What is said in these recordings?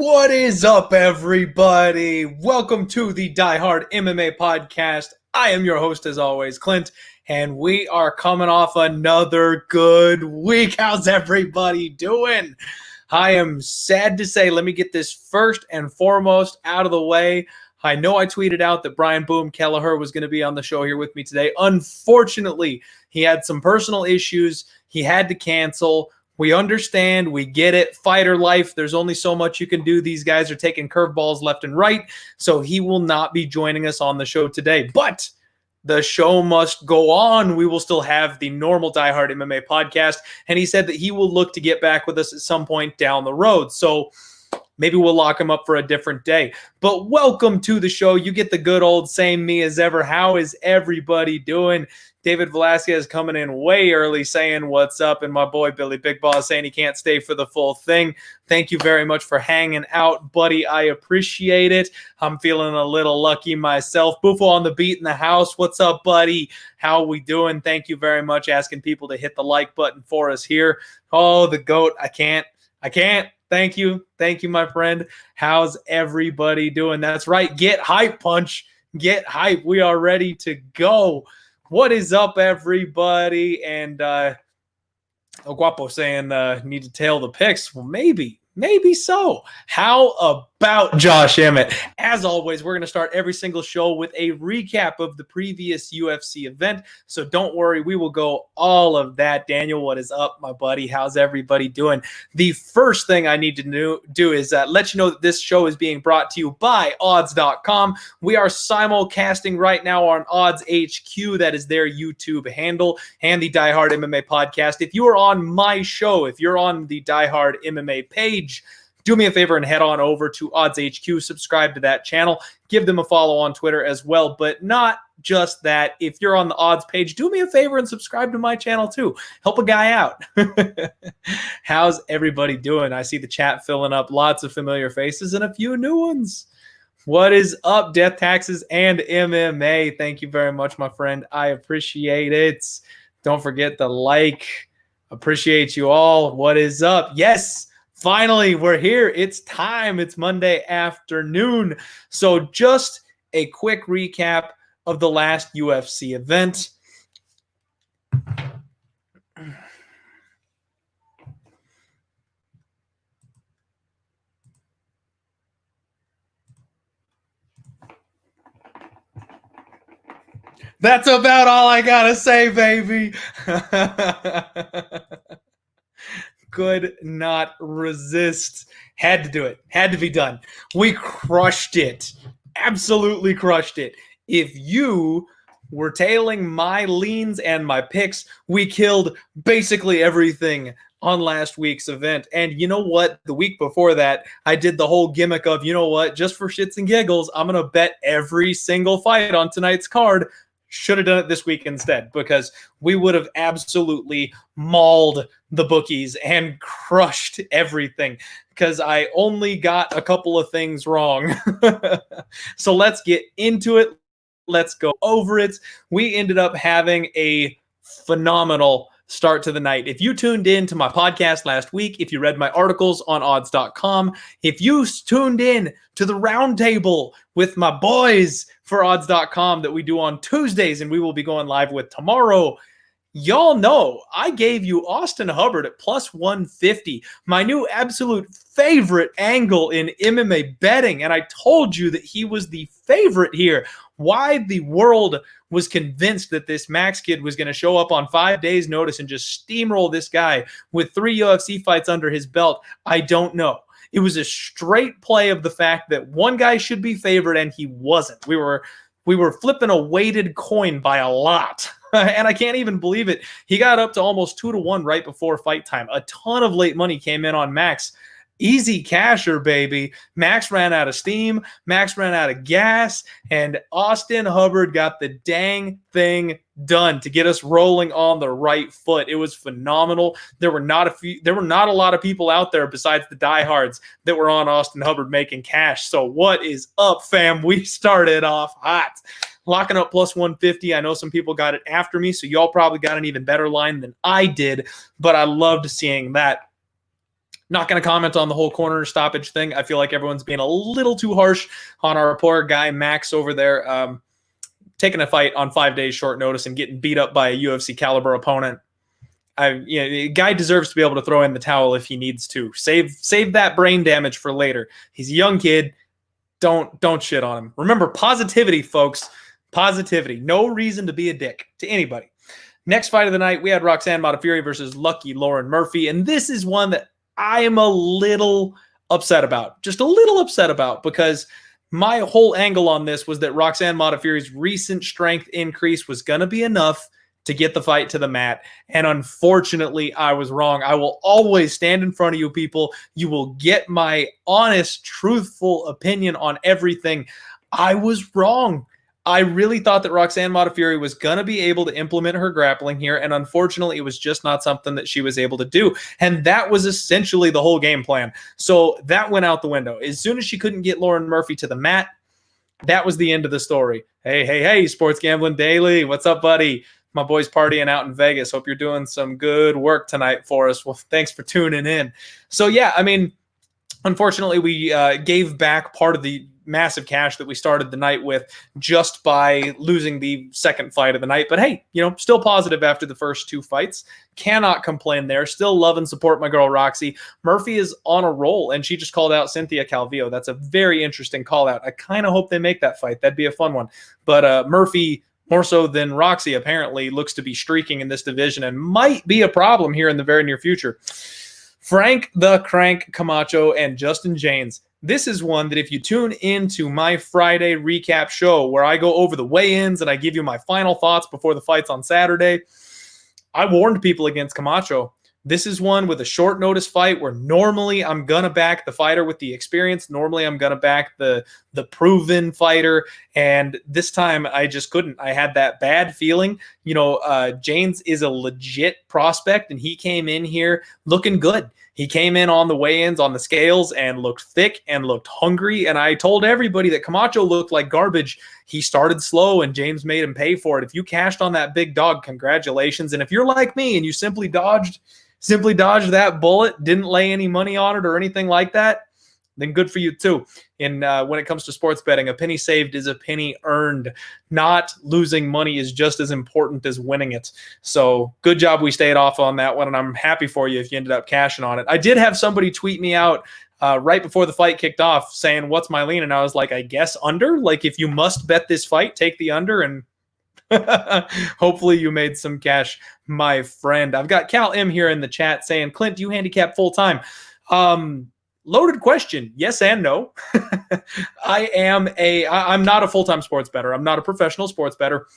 What is up, everybody? Welcome to the Die Hard MMA podcast. I am your host, as always, Clint, and we are coming off another good week. How's everybody doing? I am sad to say, let me get this first and foremost out of the way. I know I tweeted out that Brian Boom Kelleher was going to be on the show here with me today. Unfortunately, he had some personal issues. He had to cancel. We understand. We get it. Fighter life. There's only so much you can do. These guys are taking curveballs left and right. So he will not be joining us on the show today. But the show must go on. We will still have the normal Die Hard MMA podcast. And he said that he will look to get back with us at some point down the road. So maybe we'll lock him up for a different day. But welcome to the show. You get the good old same me as ever. How is everybody doing? David Velasquez coming in way early saying what's up, and my boy Billy Big Boss saying he can't stay for the full thing. Thank you very much for hanging out, buddy. I appreciate it. I'm feeling a little lucky myself. Buffo on the beat in the house. What's up, buddy? How we doing? Thank you very much. Asking people to hit the like button for us here. Oh, the GOAT. I can't. Thank you. Thank you, my friend. How's everybody doing? That's right. Get hype, Punch. Get hype. We are ready to go. What is up, everybody? And El Guapo saying need to tail the picks. Well, maybe so. How about Josh Emmett? As always, we're going to start every single show with a recap of the previous UFC event. So don't worry, we will go all of that. Daniel, what is up, my buddy? How's everybody doing? The first thing I need to do is let you know that this show is being brought to you by odds.com. We are simulcasting right now on Odds HQ. That is their YouTube handle, and the Die Hard MMA podcast. If you are on my show, if you're on the Die Hard MMA page, do me a favor and head on over to Odds HQ, subscribe to that channel, give them a follow on Twitter as well. But not just that. If you're on the Odds page, do me a favor and subscribe to my channel too. Help a guy out. How's everybody doing? I see the chat filling up. Lots of familiar faces and a few new ones. What is up, Death Taxes and MMA? Thank you very much, my friend. I appreciate it. Don't forget the like. Appreciate you all. What is up? Yes. Finally, we're here. It's time. It's Monday afternoon. So just a quick recap of the last UFC event. That's about all I gotta say, baby. Could not resist. Had to do it. Had to be done. We crushed it. Absolutely crushed it. If you were tailing my leans and my picks, we killed basically everything on last week's event. And you know what? The week before that, I did the whole gimmick of, you know what? Just for shits and giggles, I'm going to bet every single fight on tonight's card. Should have done it this week instead, because we would have absolutely mauled the bookies and crushed everything, because I only got a couple of things wrong. So let's get into it. Let's go over it. We ended up having a phenomenal start to the night. If you tuned in to my podcast last week, if you read my articles on odds.com, if you tuned in to the roundtable with my boys for odds.com that we do on Tuesdays and we will be going live with tomorrow, y'all know I gave you Austin Hubbard at plus 150, my new absolute favorite angle in MMA betting. And I told you that he was the favorite here. Why the world was convinced that this Max kid was going to show up on 5 days' notice and just steamroll this guy with 3 UFC fights under his belt, I don't know. It was a straight play of the fact that one guy should be favored and he wasn't. We were flipping a weighted coin by a lot. And I can't even believe it. He got up to almost 2-1 right before fight time. A ton of late money came in on Max. Easy casher, baby. Max ran out of steam. Max ran out of gas. And Austin Hubbard got the dang thing done to get us rolling on the right foot. It was phenomenal. There were not a lot of people out there besides the diehards that were on Austin Hubbard making cash. So what is up, fam? We started off hot. Locking up plus 150. I know some people got it after me, so y'all probably got an even better line than I did, but I loved seeing that. Not going to comment on the whole corner stoppage thing. I feel like everyone's being a little too harsh on our poor guy Max over there, taking a fight on 5 days short notice and getting beat up by a UFC caliber opponent. The guy deserves to be able to throw in the towel if he needs to. Save that brain damage for later. He's a young kid. Don't shit on him. Remember, positivity, folks. Positivity. No reason to be a dick to anybody. Next fight of the night, we had Roxanne Modafferi versus Lucky Lauren Murphy, and this is one that I am a little upset about. Just a little upset about, because my whole angle on this was that Roxanne Modafferi's recent strength increase was going to be enough to get the fight to the mat. And unfortunately, I was wrong. I will always stand in front of you people. You will get my honest, truthful opinion on everything. I was wrong. I really thought that Roxanne Modafferi was going to be able to implement her grappling here, and unfortunately, it was just not something that she was able to do. And that was essentially the whole game plan. So that went out the window. As soon as she couldn't get Lauren Murphy to the mat, that was the end of the story. Hey, Sports Gambling Daily. What's up, buddy? My boy's partying out in Vegas. Hope you're doing some good work tonight for us. Well, thanks for tuning in. So, yeah, I mean, unfortunately, we gave back part of the massive cash that we started the night with just by losing the second fight of the night. But hey, still positive after the first two fights. Cannot complain there. Still love and support my girl Roxy. Murphy is on a roll, and she just called out Cynthia Calvillo. That's a very interesting call out. I kind of hope they make that fight. That'd be a fun one. But Murphy, more so than Roxy, apparently looks to be streaking in this division and might be a problem here in the very near future. Frank the Crank Camacho and Justin James. This is one that if you tune into my Friday recap show where I go over the weigh-ins and I give you my final thoughts before the fights on Saturday, I warned people against Camacho. This is one with a short notice fight where normally I'm going to back the fighter with the experience. Normally I'm going to back the proven fighter. And this time I just couldn't. I had that bad feeling. James is a legit prospect, and he came in here looking good. He came in on the weigh-ins on the scales and looked thick and looked hungry. And I told everybody that Camacho looked like garbage. He started slow and James made him pay for it. If you cashed on that big dog, congratulations. And if you're like me and you simply dodged that bullet, didn't lay any money on it or anything like that, then good for you too. And when it comes to sports betting, a penny saved is a penny earned. Not losing money is just as important as winning it. So good job we stayed off on that one, and I'm happy for you if you ended up cashing on it. I did have somebody tweet me out right before the fight kicked off saying, what's my lean? And I was like, I guess under? Like, if you must bet this fight, take the under, and hopefully you made some cash, my friend. I've got Cal M here in the chat saying, Clint, do you handicap full-time? Loaded question. Yes and no. I'm not a full-time sports bettor. I'm not a professional sports bettor.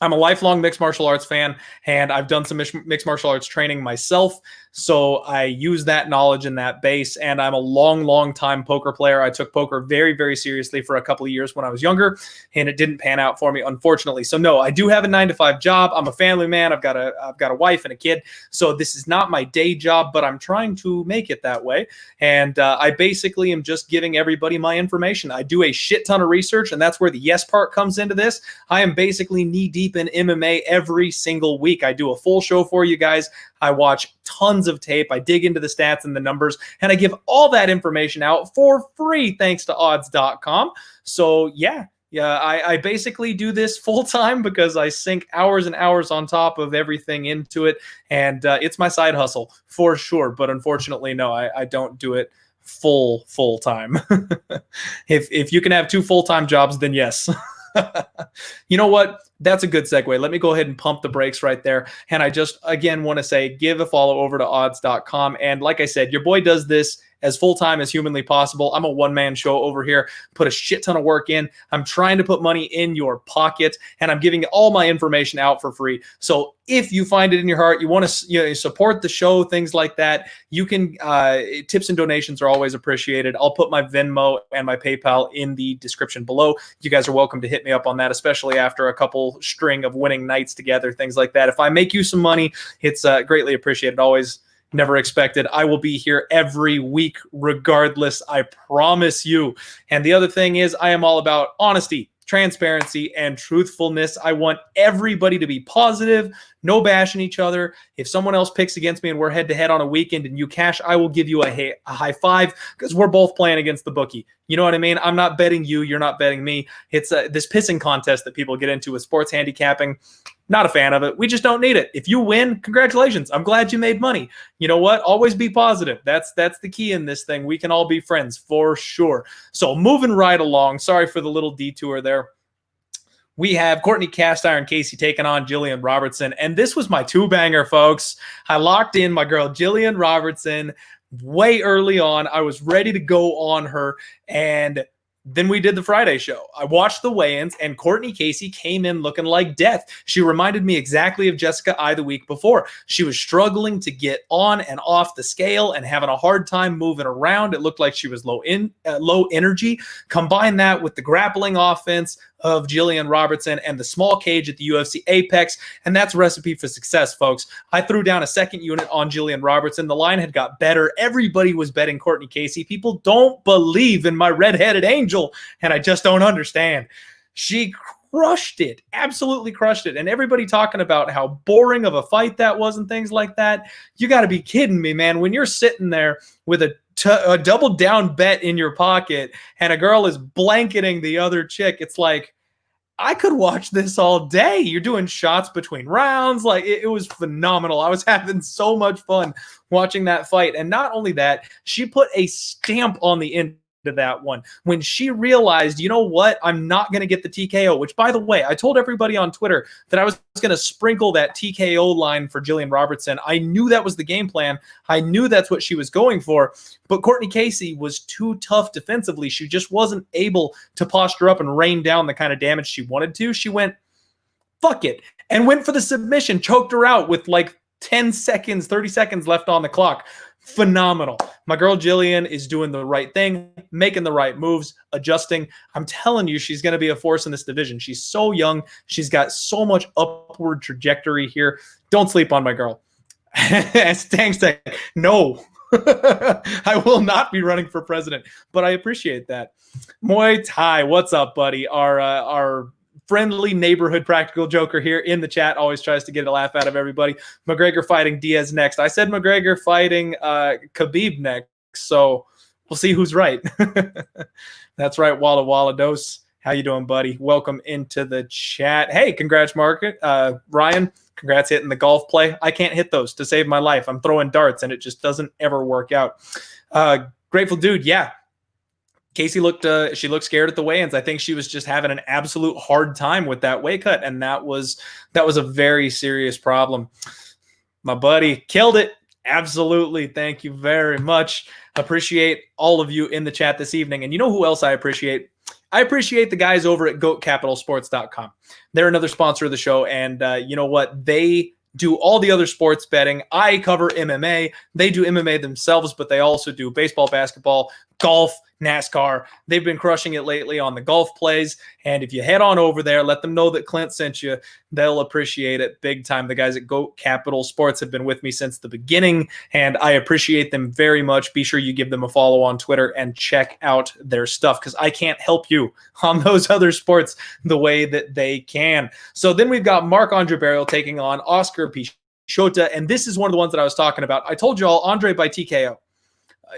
I'm a lifelong mixed martial arts fan, and I've done some mixed martial arts training myself, so I use that knowledge and that base, and I'm a long time poker player. I took poker very, very seriously for a couple of years when I was younger, and it didn't pan out for me, unfortunately. So no, I do have a 9-to-5 job. I'm a family man. I've got a wife and a kid, so this is not my day job, but I'm trying to make it that way, and I basically am just giving everybody my information. I do a shit ton of research, and that's where the yes part comes into this. I am basically knee-deep in MMA every single week. I do a full show for you guys. I watch tons of tape. I dig into the stats and the numbers, and I give all that information out for free thanks to odds.com. So yeah, I basically do this full time because I sink hours and hours on top of everything into it, and it's my side hustle for sure. But unfortunately, no, I don't do it full time. If you can have 2 full-time jobs, then yes. You know what? That's a good segue. Let me go ahead and pump the brakes right there. And I just, again, want to say, give a follow over to odds.com. And like I said, your boy does this as full-time as humanly possible. I'm a one-man show over here, put a shit ton of work in. I'm trying to put money in your pocket, and I'm giving all my information out for free. So if you find it in your heart, you want to support the show, things like that, you can, tips and donations are always appreciated. I'll put my Venmo and my PayPal in the description below. You guys are welcome to hit me up on that, especially after a couple string of winning nights together, things like that. If I make you some money, it's greatly appreciated. Always. Never expected. I will be here every week regardless. I promise you. And the other thing is I am all about honesty, transparency, and truthfulness. I want everybody to be positive, no bashing each other. If someone else picks against me and we're head-to-head on a weekend and you cash, I will give you a high five because we're both playing against the bookie. You know what I mean? I'm not betting you. You're not betting me. It's this pissing contest that people get into with sports handicapping. Not a fan of it. We just don't need it. If you win, congratulations. I'm glad you made money. You know what? Always be positive. That's the key in this thing. We can all be friends for sure. So moving right along. Sorry for the little detour there. We have Courtney Cast Iron Casey taking on Jillian Robertson. And this was my two-banger, folks. I locked in my girl Jillian Robertson way early on. I was ready to go on her, and then we did the Friday show. I watched the weigh-ins, and Courtney Casey came in looking like death. She reminded me exactly of Jessica I the week before. She was struggling to get on and off the scale and having a hard time moving around. It looked like she was low energy. Combine that with the grappling offense of Jillian Robertson and the small cage at the UFC Apex, and that's a recipe for success, folks. I threw down a second unit on Jillian Robertson. The line had got better. Everybody was betting Courtney Casey. People don't believe in my red-headed angel, and I just don't understand. She crushed it, absolutely crushed it, and everybody talking about how boring of a fight that was and things like that. You got to be kidding me, man. When you're sitting there with a double down bet in your pocket and a girl is blanketing the other chick, it's like, I could watch this all day. You're doing shots between rounds. Like, it was phenomenal. I was having so much fun watching that fight. And not only that, she put a stamp on the end of that one when she realized, you know what, I'm not going to get the TKO, which, by the way, I told everybody on Twitter that I was going to sprinkle that TKO line for Jillian Robertson. I knew that was the game plan. I knew that's what she was going for, but Courtney Casey was too tough defensively. She just wasn't able to posture up and rain down the kind of damage she wanted to. She went, fuck it, and went for the submission, choked her out with like 10 seconds, 30 seconds left on the clock. Phenomenal. My girl Jillian is doing the right thing, making the right moves, adjusting. I'm telling you, she's going to be a force in this division. She's so young. She's got so much upward trajectory here. Don't sleep on my girl. Thanks, no. I will not be running for president, but I appreciate that. Muay Thai, what's up, buddy? Our friendly neighborhood practical joker here in the chat always tries to get a laugh out of everybody. McGregor fighting Diaz next. I said McGregor fighting Khabib next, so we'll see who's right. That's right, Walla Walla Dose. How you doing, buddy? Welcome into the chat. Hey, congrats, Ryan. Congrats hitting the golf play. I can't hit those to save my life. I'm throwing darts, and it just doesn't ever work out. Grateful dude, yeah. Casey looked scared at the weigh-ins. I think she was just having an absolute hard time with that weight cut, and that was a very serious problem. My buddy killed it. Absolutely. Thank you very much. Appreciate all of you in the chat this evening. And you know who else I appreciate? I appreciate the guys over at GoatCapitalSports.com. They're another sponsor of the show, and you know what? They do all the other sports betting. I cover MMA. They do MMA themselves, but they also do baseball, basketball, golf, NASCAR. They've been crushing it lately on the golf plays. And if you head on over there, let them know that Clint sent you. They'll appreciate it big time. The guys at Goat Capital Sports have been with me since the beginning, and I appreciate them very much. Be sure you give them a follow on Twitter and check out their stuff, because I can't help you on those other sports the way that they can. So then we've got Marc-Andre Barriault taking on Oscar Pichota, and this is one of the ones that I was talking about. I told you all, Andre by TKO.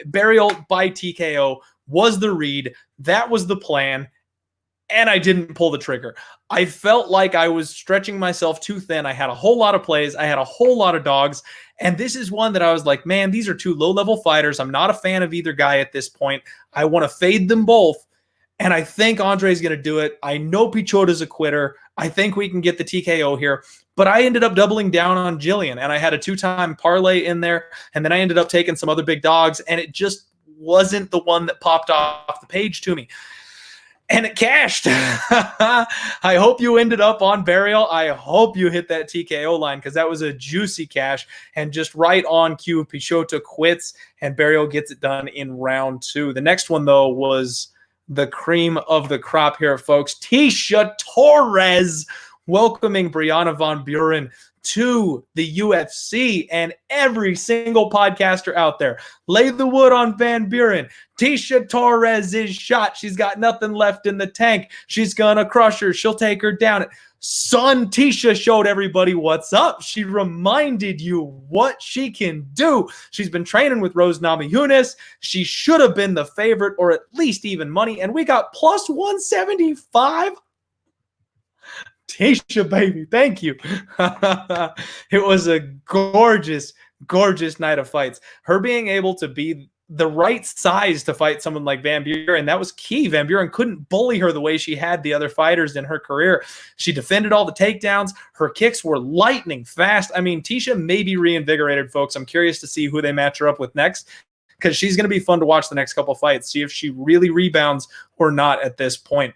Barriault by TKO was the read. That was the plan, and I didn't pull the trigger. I felt like I was stretching myself too thin. I had a whole lot of plays. I had a whole lot of dogs, and this is one that I was like, man, these are two low-level fighters. I'm not a fan of either guy at this point. I want to fade them both, and I think Andre's going to do it. I know Pichota's a quitter. I think we can get the TKO here. But I ended up doubling down on Jillian, and I had a 2-time parlay in there, and then I ended up taking some other big dogs, and it just wasn't the one that popped off the page to me. And it cashed. I hope you ended up on Barriault. I hope you hit that TKO line, because that was a juicy cash, and just right on cue, Pichota quits, and Barriault gets it done in round 2. The next one, though, was the cream of the crop here, folks. Tisha Torres welcoming Brianna Von Buren to the UFC, and every single podcaster out there, lay the wood on Van Buren. Tecia Torres is shot. She's got nothing left in the tank. She's gonna crush her. She'll take her down. Son, Tecia showed everybody what's up. She reminded you what she can do. She's been training with Rose Namajunas. She should have been the favorite, or at least even money, and we got plus 175. Tecia, baby, thank you. It was a gorgeous, gorgeous night of fights. Her being able to be the right size to fight someone like Van Buren, that was key. Van Buren couldn't bully her the way she had the other fighters in her career. She defended all the takedowns. Her kicks were lightning fast. I mean, Tecia may be reinvigorated, folks. I'm curious to see who they match her up with next, because she's going to be fun to watch the next couple fights, see if she really rebounds or not at this point.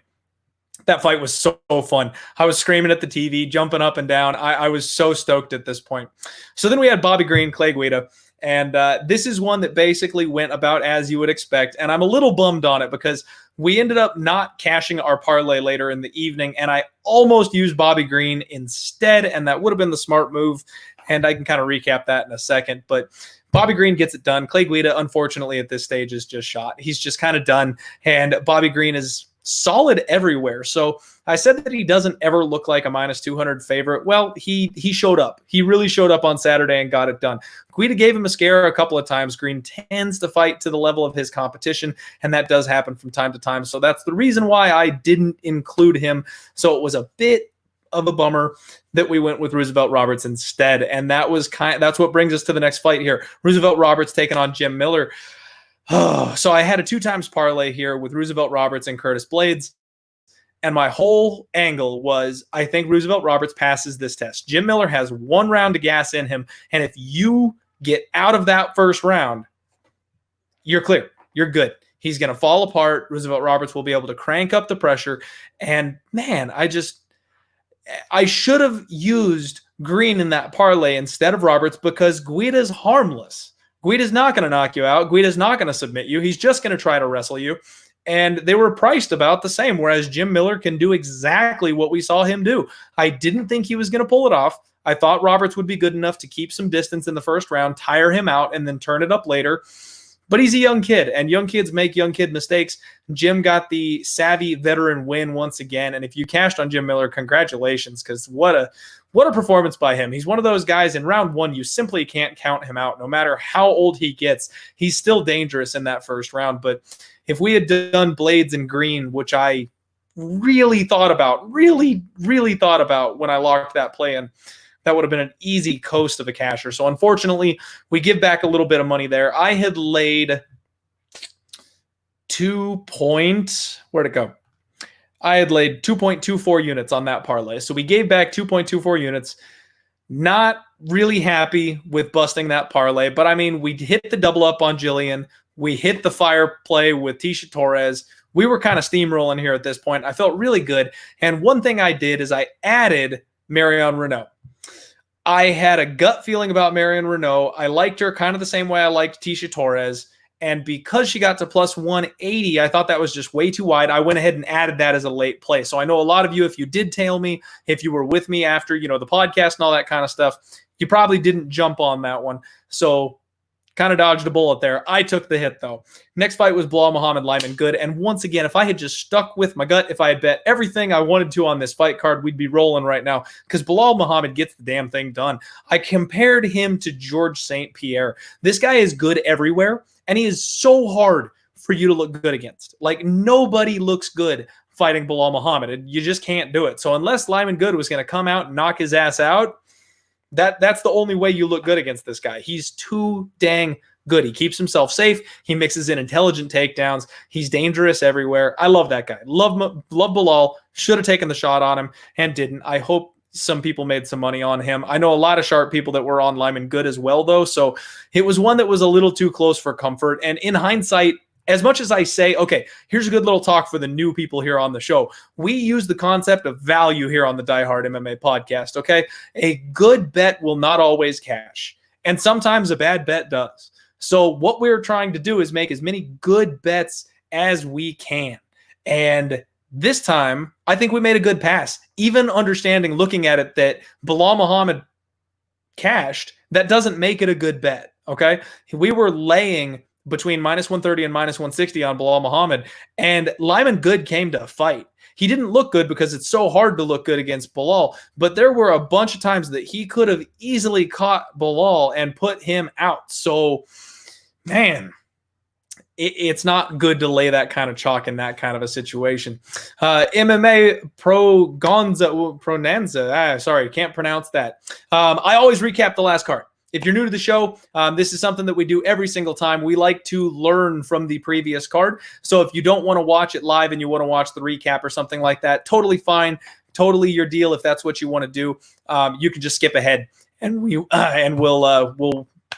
That fight was so fun. I was screaming at the TV, jumping up and down. I was so stoked at this point. So then we had Bobby Greene, Clay Guida. And this is one that basically went about as you would expect. And I'm a little bummed on it because we ended up not cashing our parlay later in the evening. And I almost used Bobby Greene instead. And that would have been the smart move. And I can kind of recap that in a second. But Bobby Greene gets it done. Clay Guida, unfortunately, at this stage is just shot. He's just kind of done. And Bobby Greene is solid everywhere. So I said that he doesn't ever look like a minus 200 favorite. Well, he showed up. He really showed up on Saturday and got it done. Guida gave him a scare a couple of times. Greene tends to fight to the level of his competition, and that does happen from time to time. So that's the reason why I didn't include him. So it was a bit of a bummer that we went with Roosevelt Roberts instead. And that's what brings us to the next fight here. Roosevelt Roberts taking on Jim Miller. So I had a 2x parlay here with Roosevelt Roberts and Curtis Blaydes. And my whole angle was, I think Roosevelt Roberts passes this test. Jim Miller has one round of gas in him. And if you get out of that first round, you're clear. You're good. He's going to fall apart. Roosevelt Roberts will be able to crank up the pressure. And man, I should have used Greene in that parlay instead of Roberts, because Guida's harmless. Guida's not going to knock you out. Guida's not going to submit you. He's just going to try to wrestle you. And they were priced about the same, whereas Jim Miller can do exactly what we saw him do. I didn't think he was going to pull it off. I thought Roberts would be good enough to keep some distance in the first round, tire him out, and then turn it up later. But he's a young kid, and young kids make young kid mistakes. Jim got the savvy veteran win once again. And if you cashed on Jim Miller, congratulations, because what a performance by him. He's one of those guys in round one, you simply can't count him out. No matter how old he gets, he's still dangerous in that first round. But if we had done Blaydes and Greene, which I really thought about when I locked that play in, that would have been an easy coast of a casher. So unfortunately, we give back a little bit of money there. I had laid where'd it go? I had laid 2.24 units on that parlay. So we gave back 2.24 units. Not really happy with busting that parlay, but I mean, we hit the double up on Jillian. We hit the fire play with Tecia Torres. We were kind of steamrolling here at this point. I felt really good. And one thing I did is I added Marion Renault. I had a gut feeling about Marion Renault. I liked her kind of the same way I liked Tecia Torres. And because she got to plus 180, I thought that was just way too wide. I went ahead and added that as a late play. So I know a lot of you, if you did tail me, if you were with me after, the podcast and all that kind of stuff, you probably didn't jump on that one. So kind of dodged a bullet there. I took the hit, though. Next fight was Belal Muhammad Lyman Good. And once again, if I had just stuck with my gut, if I had bet everything I wanted to on this fight card, we'd be rolling right now, because Belal Muhammad gets the damn thing done. I compared him to George St. Pierre. This guy is good everywhere, and he is so hard for you to look good against. Like, nobody looks good fighting Belal Muhammad. You just can't do it. So unless Lyman Good was going to come out and knock his ass out, that's the only way you look good against this guy. He's too dang good. He keeps himself safe. He mixes in intelligent takedowns. He's dangerous everywhere. I love that guy. Love Belal. Should have taken the shot on him and didn't. I hope some people made some money on him. I know a lot of sharp people that were on Lyman Good as well, though. So it was one that was a little too close for comfort. And in hindsight, as much as I say, okay, here's a good little talk for the new people here on the show. We use the concept of value here on the Die Hard MMA podcast, okay? A good bet will not always cash, and sometimes a bad bet does. So what we're trying to do is make as many good bets as we can. And this time, I think we made a good pass, even understanding, looking at it, that Belal Muhammad cashed, that doesn't make it a good bet, okay? We were laying between minus 130 and minus 160 on Belal Muhammad, and Lyman Good came to fight. He didn't look good because it's so hard to look good against Belal, but there were a bunch of times that he could have easily caught Belal and put him out. So, man, it's not good to lay that kind of chalk in that kind of a situation. MMA Pronanza. Sorry, can't pronounce that. I always recap the last card. If you're new to the show, this is something that we do every single time. We like to learn from the previous card. So if you don't want to watch it live and you want to watch the recap or something like that, totally fine. Totally your deal if that's what you want to do. You can just skip ahead and we'll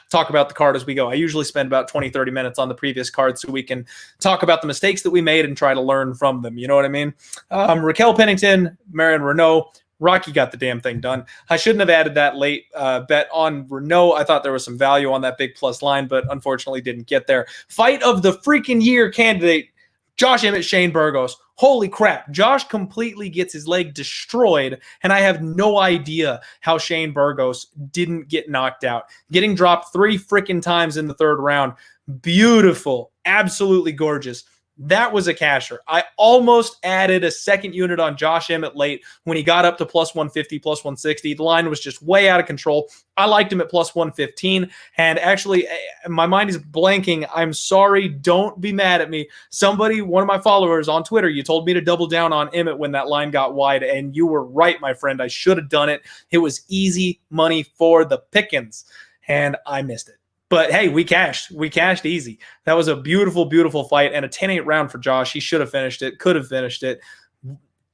talk about the card as we go. I usually spend about 20, 30 minutes on the previous card so we can talk about the mistakes that we made and try to learn from them. You know what I mean? Raquel Pennington, Marion Renault, Rocky got the damn thing done. I shouldn't have added that late bet on Renault. I thought there was some value on that big plus line, but unfortunately didn't get there. Fight of the freaking year candidate, Josh Emmett, Shane Burgos. Holy crap. Josh completely gets his leg destroyed, and I have no idea how Shane Burgos didn't get knocked out. Getting dropped 3 freaking times in the 3rd round. Beautiful. Absolutely gorgeous. That was a casher. I almost added a second unit on Josh Emmett late when he got up to plus 150, plus 160. The line was just way out of control. I liked him at plus 115. And actually, my mind is blanking. I'm sorry. Don't be mad at me. Somebody, one of my followers on Twitter, you told me to double down on Emmett when that line got wide. And you were right, my friend. I should have done it. It was easy money for the pickings. And I missed it. But hey, we cashed. We cashed easy. That was a beautiful, beautiful fight and a 10-8 round for Josh. He should have finished it, could have finished it.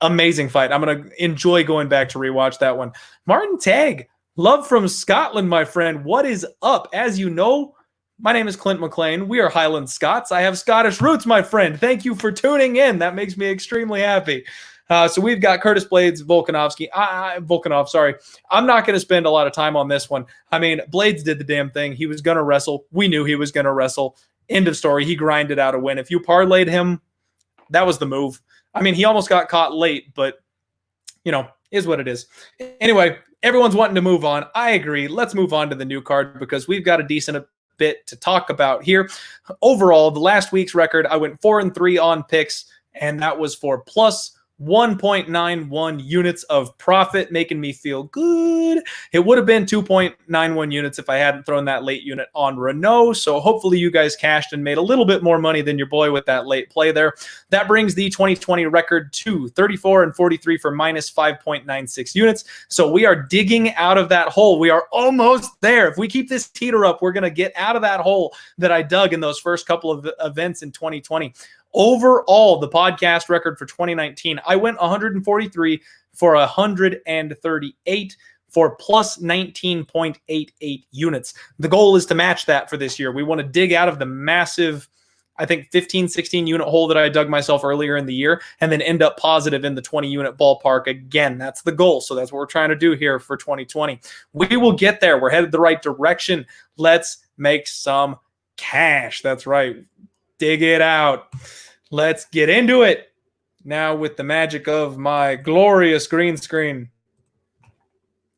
Amazing fight. I'm going to enjoy going back to rewatch that one. Martin Tagg, love from Scotland, my friend. What is up? As you know, my name is Clint McLean. We are Highland Scots. I have Scottish roots, my friend. Thank you for tuning in. That makes me extremely happy. So we've got Curtis Blaydes, Volkov, sorry. I'm not going to spend a lot of time on this one. I mean, Blaydes did the damn thing. He was going to wrestle. We knew he was going to wrestle. End of story. He grinded out a win. If you parlayed him, that was the move. I mean, he almost got caught late, but, you know, is what it is. Anyway, everyone's wanting to move on. I agree. Let's move on to the new card because we've got a decent bit to talk about here. Overall, the last week's record, I went 4-3 on picks, and that was for plus 1.91 units of profit, making me feel good. It would have been 2.91 units if I hadn't thrown that late unit on Renault. So hopefully you guys cashed and made a little bit more money than your boy with that late play there. That brings the 2020 record to 34-43 for minus 5.96 units. So we are digging out of that hole. We are almost there. If we keep this heater up, we're going to get out of that hole that I dug in those first couple of events in 2020. Overall, the podcast record for 2019, I went 143 for 138 for plus 19.88 units. The goal is to match that for this year. We want to dig out of the massive, I think, 15, 16 unit hole that I dug myself earlier in the year and then end up positive in the 20 unit ballpark again. That's the goal. So that's what we're trying to do here for 2020. We will get there. We're headed the right direction. Let's make some cash. That's right. Dig it out. Let's get into it now with the magic of my glorious green screen.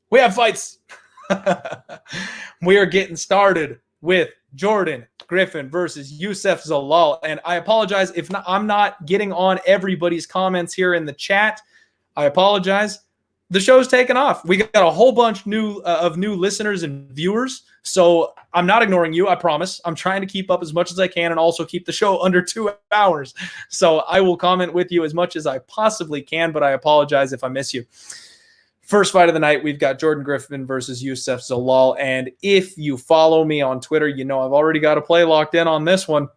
We have fights. We are getting started with Jordan Griffin versus Youssef Zalal. And I apologize if I'm not getting on everybody's comments here in the chat. I apologize. The show's taken off. We got a whole bunch of new listeners and viewers. So I'm not ignoring you, I promise. I'm trying to keep up as much as I can and also keep the show under 2 hours. So I will comment with you as much as I possibly can, but I apologize if I miss you. First fight of the night, we've got Jordan Griffin versus Youssef Zalal. And if you follow me on Twitter, you know I've already got a play locked in on this one.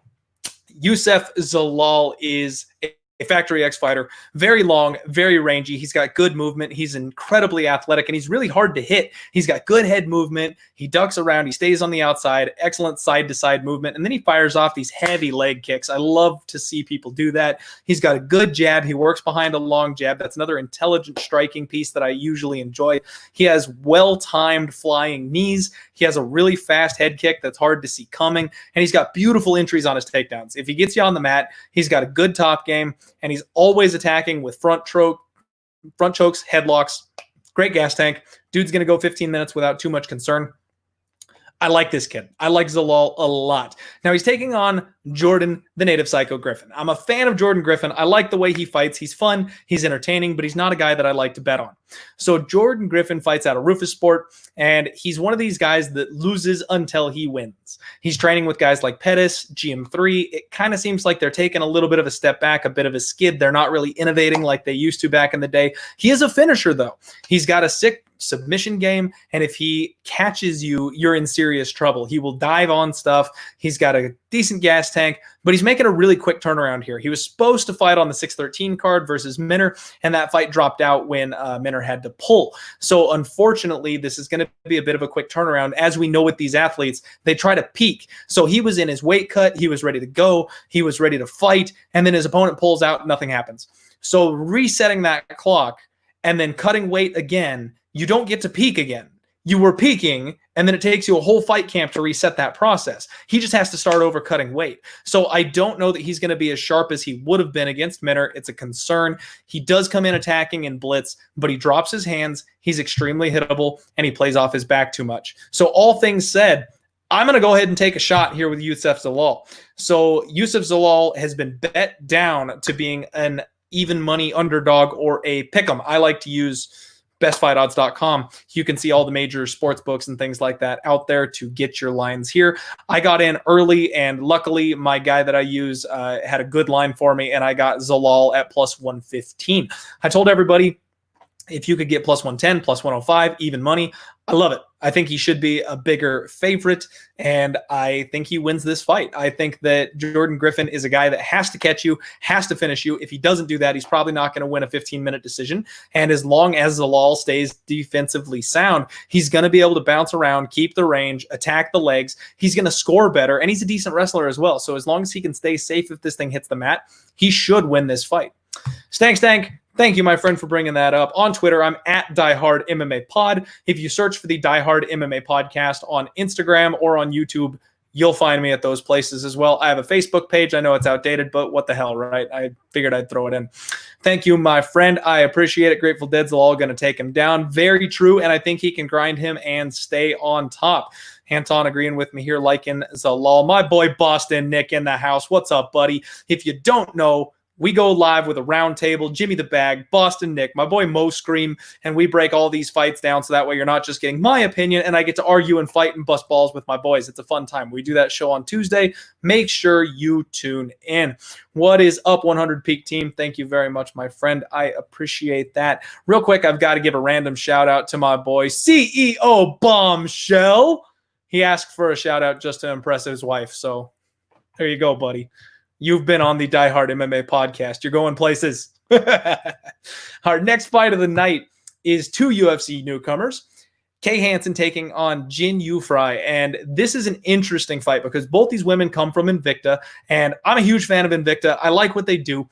Youssef Zalal is a Factory X fighter, very long, very rangy. He's got good movement. He's incredibly athletic, and he's really hard to hit. He's got good head movement. He ducks around. He stays on the outside. Excellent side-to-side movement, and then he fires off these heavy leg kicks. I love to see people do that. He's got a good jab. He works behind a long jab. That's another intelligent striking piece that I usually enjoy. He has well-timed flying knees. He has a really fast head kick that's hard to see coming, and he's got beautiful entries on his takedowns. If he gets you on the mat, he's got a good top game, and he's always attacking with front chokes, headlocks, great gas tank, Dude's going to go 15 minutes without too much concern. I like this kid. I like Zalal a lot. Now he's taking on Jordan, the native psycho Griffin. I'm a fan of Jordan Griffin. I like the way he fights. He's fun. He's entertaining, but he's not a guy that I like to bet on. So Jordan Griffin fights out of Rufus Sport, and he's one of these guys that loses until he wins. He's training with guys like Pettis, GM3. It kind of seems like they're taking a little bit of a step back, a bit of a skid. They're not really innovating like they used to back in the day. He is a finisher, though. He's got a sick submission game, and if he catches you, you're in serious trouble. He will dive on stuff. He's got a decent gas tank, but he's making a really quick turnaround here. He was supposed to fight on the 613 card versus Minner, and that fight dropped out when Minner had to pull. So unfortunately, this is going to be a bit of a quick turnaround. As we know with these athletes, they try to peak. So he was in his weight cut. He was ready to go. He was ready to fight, and then his opponent pulls out. Nothing happens. So resetting that clock and then cutting weight again, you don't get to peak again. You were peaking, and then it takes you a whole fight camp to reset that process. He just has to start over cutting weight. So I don't know that he's going to be as sharp as he would have been against Minner. It's a concern. He does come in attacking and blitz, but he drops his hands. He's extremely hittable, and he plays off his back too much. So all things said, I'm going to go ahead and take a shot here with Youssef Zalal. So Youssef Zalal has been bet down to being an even money underdog or a pick'em. I like to use bestfightodds.com. You can see all the major sports books and things like that out there to get your lines here. I got in early, and luckily my guy that I use had a good line for me, and I got Zalal at plus 115. I told everybody, if you could get plus 110, plus 105, even money, I love it. I think he should be a bigger favorite, and I think he wins this fight. I think that Jordan Griffin is a guy that has to catch you, has to finish you. If he doesn't do that, he's probably not going to win a 15-minute decision. And as long as Zalal stays defensively sound, he's going to be able to bounce around, keep the range, attack the legs. He's going to score better, and he's a decent wrestler as well. So as long as he can stay safe if this thing hits the mat, he should win this fight. Stank. Thank you, my friend, for bringing that up. On Twitter, I'm at DieHard MMA Pod. If you search for the DieHard MMA Podcast on Instagram or on YouTube, you'll find me at those places as well. I have a Facebook page. I know it's outdated, but what the hell, right? I figured I'd throw it in. Thank you, my friend. I appreciate it. Grateful Dead's all going to take him down. Very true, and I think he can grind him and stay on top. Anton agreeing with me here, liking Zalal. My boy Boston Nick in the house. What's up, buddy? If you don't know, we go live with a round table, Jimmy the Bag, Boston Nick, my boy Mo Scream, and we break all these fights down so that way you're not just getting my opinion and I get to argue and fight and bust balls with my boys. It's a fun time. We do that show on Tuesday. Make sure you tune in. What is up, 100 Peak Team? Thank you very much, my friend. I appreciate that. Real quick, I've got to give a random shout out to my boy CEO Bombshell. He asked for a shout out just to impress his wife. So there you go, buddy. You've been on the Die Hard MMA podcast. You're going places. Our next fight of the night is two UFC newcomers. Hansen taking on Jinh Frey. And this is an interesting fight because both these women come from Invicta. And I'm a huge fan of Invicta. I like what they do.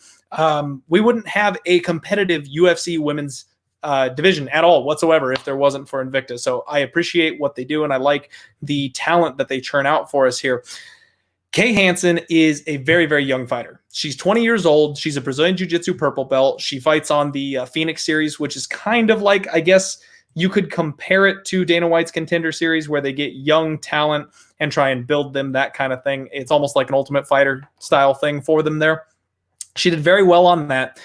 We wouldn't have a competitive UFC women's division at all whatsoever if there wasn't for Invicta. So I appreciate what they do, and I like the talent that they churn out for us here. Hansen is a very, very young fighter. She's 20 years old. She's a Brazilian Jiu-Jitsu purple belt. She fights on the Phoenix series, which is kind of like, I guess you could compare it to Dana White's Contender series where they get young talent and try and build them, that kind of thing. It's almost like an Ultimate Fighter style thing for them there. She did very well on that.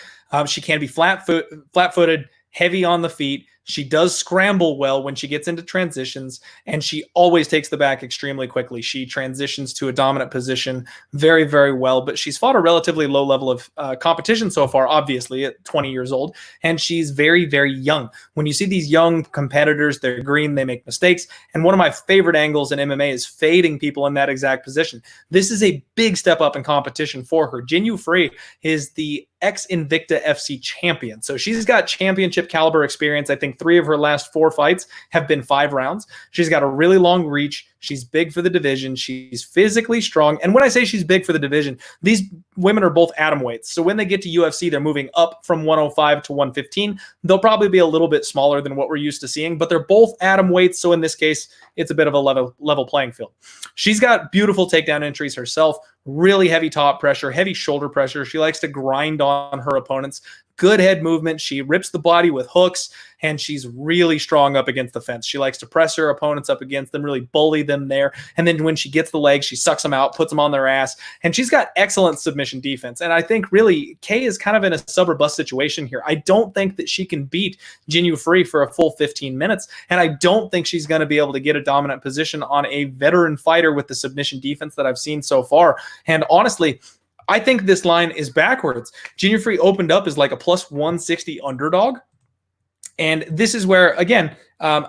She can be flat-footed, heavy on the feet. She does scramble well when she gets into transitions, and she always takes the back extremely quickly. She transitions to a dominant position very, very well, but she's fought a relatively low level of competition so far, obviously, at 20 years old, and she's very, very young. When you see these young competitors, they're green, they make mistakes, and one of my favorite angles in MMA is fading people in that exact position. This is a big step up in competition for her. Jinh Frey is the ex-Invicta FC champion. So she's got championship caliber experience. I think 3 of her last 4 fights have been 5 rounds. She's got a really long reach. She's big for the division. She's physically strong. And when I say she's big for the division, these women are both atom weights. So when they get to UFC, they're moving up from 105 to 115. They'll probably be a little bit smaller than what we're used to seeing, but they're both atom weights. So in this case, it's a bit of a level playing field. She's got beautiful takedown entries herself, really heavy top pressure, heavy shoulder pressure. She likes to grind on her opponents. Good head movement. She rips the body with hooks, and she's really strong up against the fence. She likes to press her opponents up against them, really bully them there. And then when she gets the legs, she sucks them out, puts them on their ass. And she's got excellent submission defense. And I think really Kay is kind of in a sub or bust situation here. I don't think that she can beat Jinh Frey for a full 15 minutes. And I don't think she's going to be able to get a dominant position on a veteran fighter with the submission defense that I've seen so far. And honestly, I think this line is backwards. Jinh Frey opened up as like a plus 160 underdog. And this is where, again,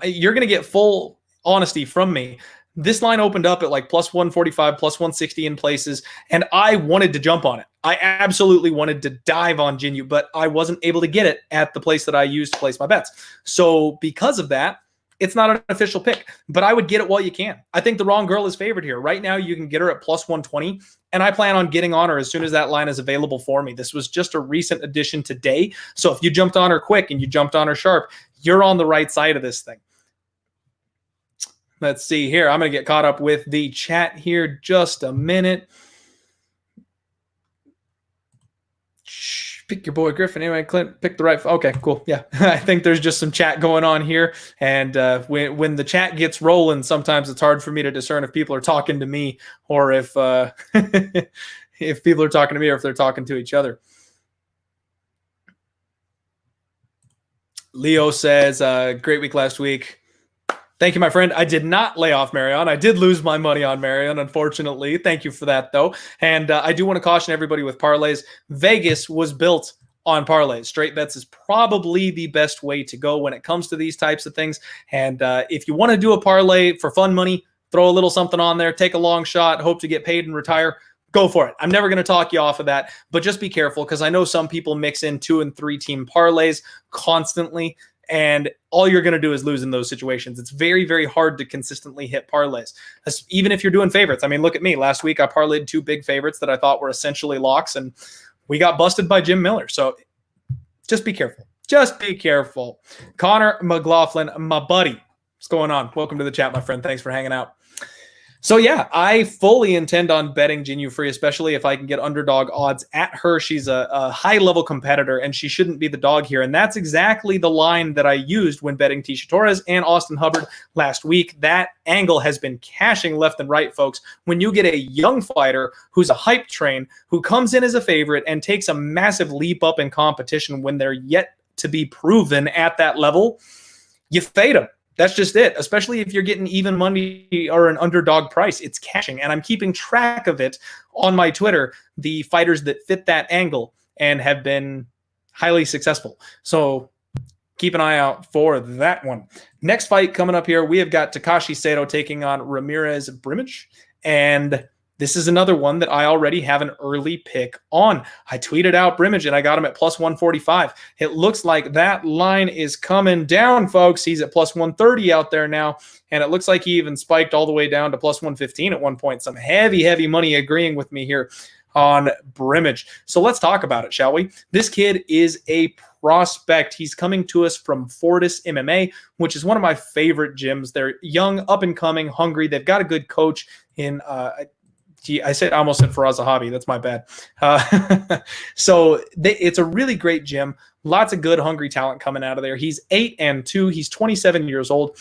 you're going to get full honesty from me. This line opened up at like plus 145, plus 160 in places, and I wanted to jump on it. I absolutely wanted to dive on Jinh, but I wasn't able to get it at the place that I used to place my bets. So because of that, it's not an official pick, but I would get it while you can. I think the wrong girl is favored here. Right now, you can get her at plus 120, and I plan on getting on her as soon as that line is available for me. This was just a recent addition today, so if you jumped on her quick and you jumped on her sharp, you're on the right side of this thing. Let's see here. I'm going to get caught up with the chat here just a minute. Pick your boy Griffin. Anyway, Clint, pick the right. Okay, cool. Yeah, I think there's just some chat going on here. And when the chat gets rolling, sometimes it's hard for me to discern if people are talking to me or if if people are talking to me or if they're talking to each other. Leo says, great week last week. Thank you, my friend. I did not lay off Marion. I did lose my money on Marion, unfortunately. Thank you for that, though. And I do want to caution everybody with parlays. Vegas was built on parlays. Straight bets is probably the best way to go when it comes to these types of things. And if you want to do a parlay for fun money, throw a little something on there, take a long shot, hope to get paid and retire, go for it. I'm never going to talk you off of that, but just be careful because I know some people mix in 2 and 3 team parlays constantly. And all you're going to do is lose in those situations. It's very, very hard to consistently hit parlays, even if you're doing favorites. I mean, look at me. Last week, I parlayed 2 big favorites that I thought were essentially locks, and we got busted by Jim Miller. So just be careful. Just be careful. Connor McLaughlin, my buddy. What's going on? Welcome to the chat, my friend. Thanks for hanging out. So yeah, I fully intend on betting Jinh Frey, especially if I can get underdog odds at her. She's a high-level competitor, and she shouldn't be the dog here. And that's exactly the line that I used when betting Tecia Torres and Austin Hubbard last week. That angle has been cashing left and right, folks. When you get a young fighter who's a hype train, who comes in as a favorite and takes a massive leap up in competition when they're yet to be proven at that level, you fade them. That's just it, especially if you're getting even money or an underdog price. It's cashing, and I'm keeping track of it on my Twitter, the fighters that fit that angle and have been highly successful. So keep an eye out for that one. Next fight coming up here, we have got Takashi Sato taking on Ramirez Brahimaj, and this is another one that I already have an early pick on. I tweeted out Brahimaj, and I got him at plus 145. It looks like that line is coming down, folks. He's at plus 130 out there now, and it looks like he even spiked all the way down to plus 115 at one point. Some heavy, heavy money agreeing with me here on Brahimaj. So let's talk about it, shall we? This kid is a prospect. He's coming to us from Fortis MMA, which is one of my favorite gyms. They're young, up and coming, hungry. They've got a good coach in I almost said Faraz Zahabi. That's my bad. It's a really great gym. Lots of good, hungry talent coming out of there. He's 8-2. He's 27 years old.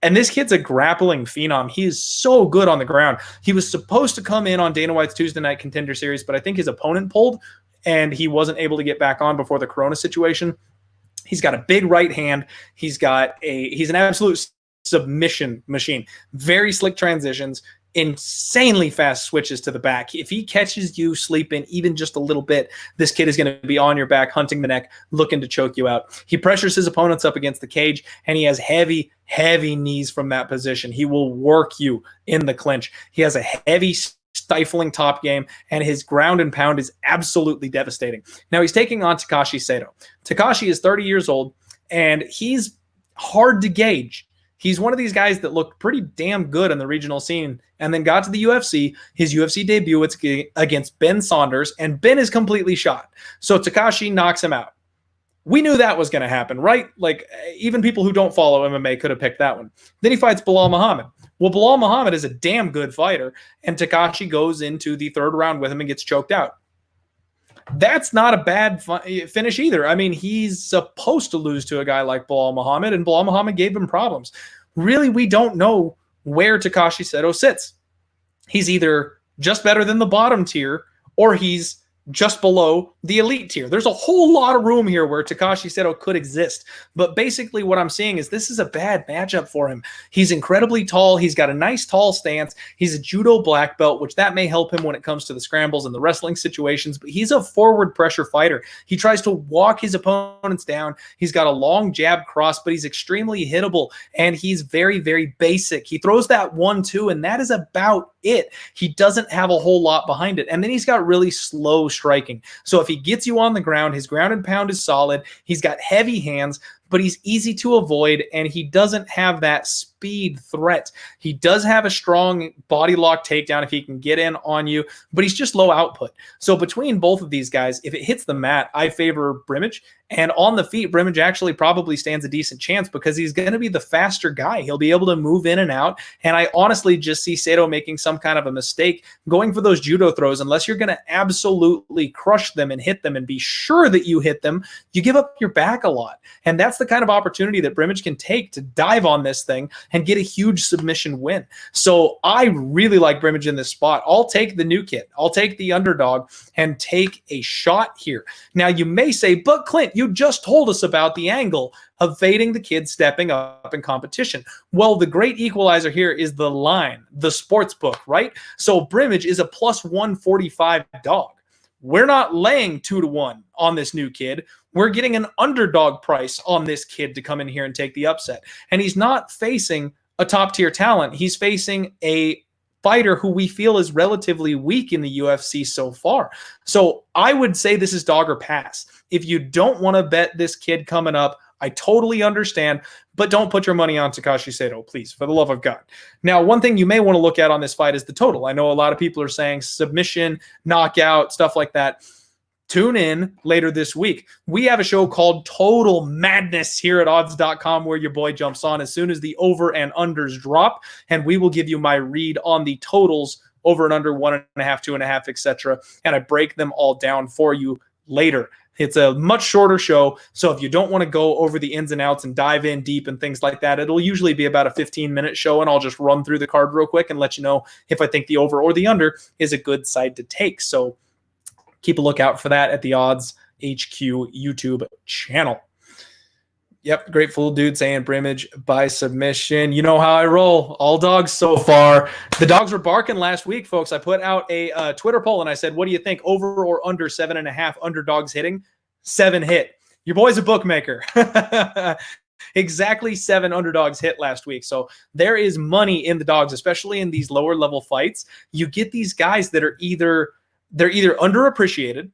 And this kid's a grappling phenom. He is so good on the ground. He was supposed to come in on Dana White's Tuesday Night Contender Series, but I think his opponent pulled, and he wasn't able to get back on before the Corona situation. He's got a big right hand. He's an absolute submission machine. Very slick transitions. Insanely fast switches to the back. If he catches you sleeping even just a little bit, this kid is going to be on your back, hunting the neck, looking to choke you out. He pressures his opponents up against the cage, and he has heavy, heavy knees from that position. He will work you in the clinch. He has a heavy, stifling top game, and his ground and pound is absolutely devastating. Now he's taking on Takashi Sato. Takashi is 30 years old, and he's hard to gauge. He's one of these guys that looked pretty damn good in the regional scene and then got to the UFC. His UFC debut against Ben Saunders, and Ben is completely shot. So Takashi knocks him out. We knew that was going to happen, right? Like, even people who don't follow MMA could have picked that one. Then he fights Belal Muhammad. Well, Belal Muhammad is a damn good fighter, and Takashi goes into the third round with him and gets choked out. That's not a bad finish either. I mean, he's supposed to lose to a guy like Belal Muhammad, and Belal Muhammad gave him problems. Really, we don't know where Takashi Sato sits. He's either just better than the bottom tier, or he's just below the elite tier. There's a whole lot of room here where Takashi Sato could exist. But basically what I'm seeing is this is a bad matchup for him. He's incredibly tall. He's got a nice tall stance. He's a judo black belt, which that may help him when it comes to the scrambles and the wrestling situations. But he's a forward pressure fighter. He tries to walk his opponents down. He's got a long jab cross, but he's extremely hittable. And he's very, very basic. He throws that 1-2, and that is about it. He doesn't have a whole lot behind it. And then he's got really slow striking. So if he gets you on the ground, his ground and pound is solid. He's got heavy hands, but he's easy to avoid, and he doesn't have that speed threat. He does have a strong body lock takedown if he can get in on you, but he's just low output. So between both of these guys, if it hits the mat, I favor Brahimaj. And on the feet, Brahimaj actually probably stands a decent chance because he's going to be the faster guy. He'll be able to move in and out. And I honestly just see Sato making some kind of a mistake going for those judo throws. Unless you're going to absolutely crush them and hit them and be sure that you hit them, you give up your back a lot. And that's the kind of opportunity that Brahimaj can take to dive on this thing and get a huge submission win. So I really like Brahimaj in this spot. I'll take the new kid. I'll take the underdog and take a shot here. Now you may say, but Clint, you just told us about the angle of fading the kid stepping up in competition. Well, the great equalizer here is the line, the sports book, right? So Brahimaj is a plus 145 dog. We're not laying 2-1 on this new kid. We're getting an underdog price on this kid to come in here and take the upset. And he's not facing a top tier talent. He's facing a fighter who we feel is relatively weak in the UFC so far. So I would say this is dog or pass. If you don't want to bet this kid coming up, I totally understand, but don't put your money on Takashi Sato, please, for the love of God. Now, one thing you may want to look at on this fight is the total. I know a lot of people are saying submission, knockout, stuff like that. Tune in later this week. We have a show called Total Madness here at odds.com where your boy jumps on as soon as the over and unders drop, and we will give you my read on the totals over and under 1.5, 2.5, etc. And I break them all down for you later. It's a much shorter show, so if you don't want to go over the ins and outs and dive in deep and things like that, it'll usually be about a 15-minute show, and I'll just run through the card real quick and let you know if I think the over or the under is a good side to take. So keep a lookout for that at the Odds HQ YouTube channel. Yep, grateful dude saying Brahimaj by submission. You know how I roll. All dogs so far. The dogs were barking last week, folks. I put out a Twitter poll and I said, what do you think? Over or under 7.5 underdogs hitting? 7 hit. Your boy's a bookmaker. Exactly 7 underdogs hit last week. So there is money in the dogs, especially in these lower level fights. You get these guys that are either underappreciated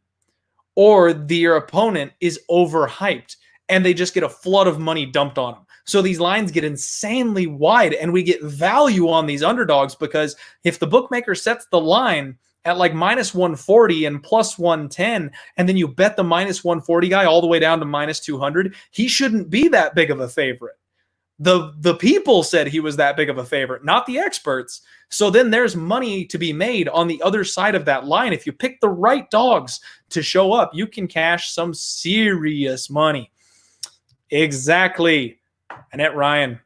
or your opponent is overhyped, and they just get a flood of money dumped on them. So these lines get insanely wide, and we get value on these underdogs because if the bookmaker sets the line at like minus 140 and plus 110, and then you bet the minus 140 guy all the way down to minus 200, he shouldn't be that big of a favorite. The people said he was that big of a favorite, not the experts. So then there's money to be made on the other side of that line. If you pick the right dogs to show up, you can cash some serious money. Exactly. Annette Ryan.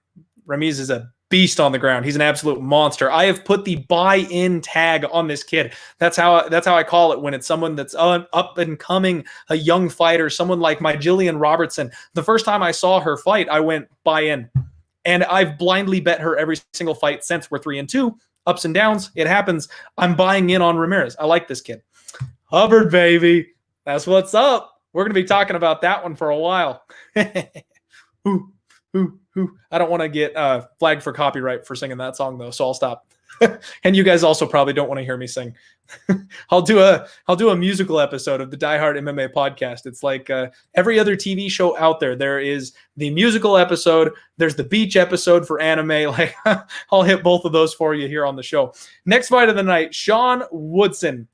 Ramiz is a beast on the ground. He's an absolute monster. I have put the buy-in tag on this kid. That's how I call it when it's someone that's up and coming, a young fighter, someone like my Jillian Robertson. The first time I saw her fight, I went buy-in. And I've blindly bet her every single fight since. We're 3-2. Ups and downs. It happens. I'm buying in on Ramirez. I like this kid. Hubbard, baby. That's what's up. We're going to be talking about that one for a while. I don't want to get flagged for copyright for singing that song, though, so I'll stop. And you guys also probably don't want to hear me sing. I'll do a musical episode of the Die Hard MMA podcast. It's like every other TV show out there. There is the musical episode. There's the beach episode for anime. Like I'll hit both of those for you here on the show. Next fight of the night, Sean Woodson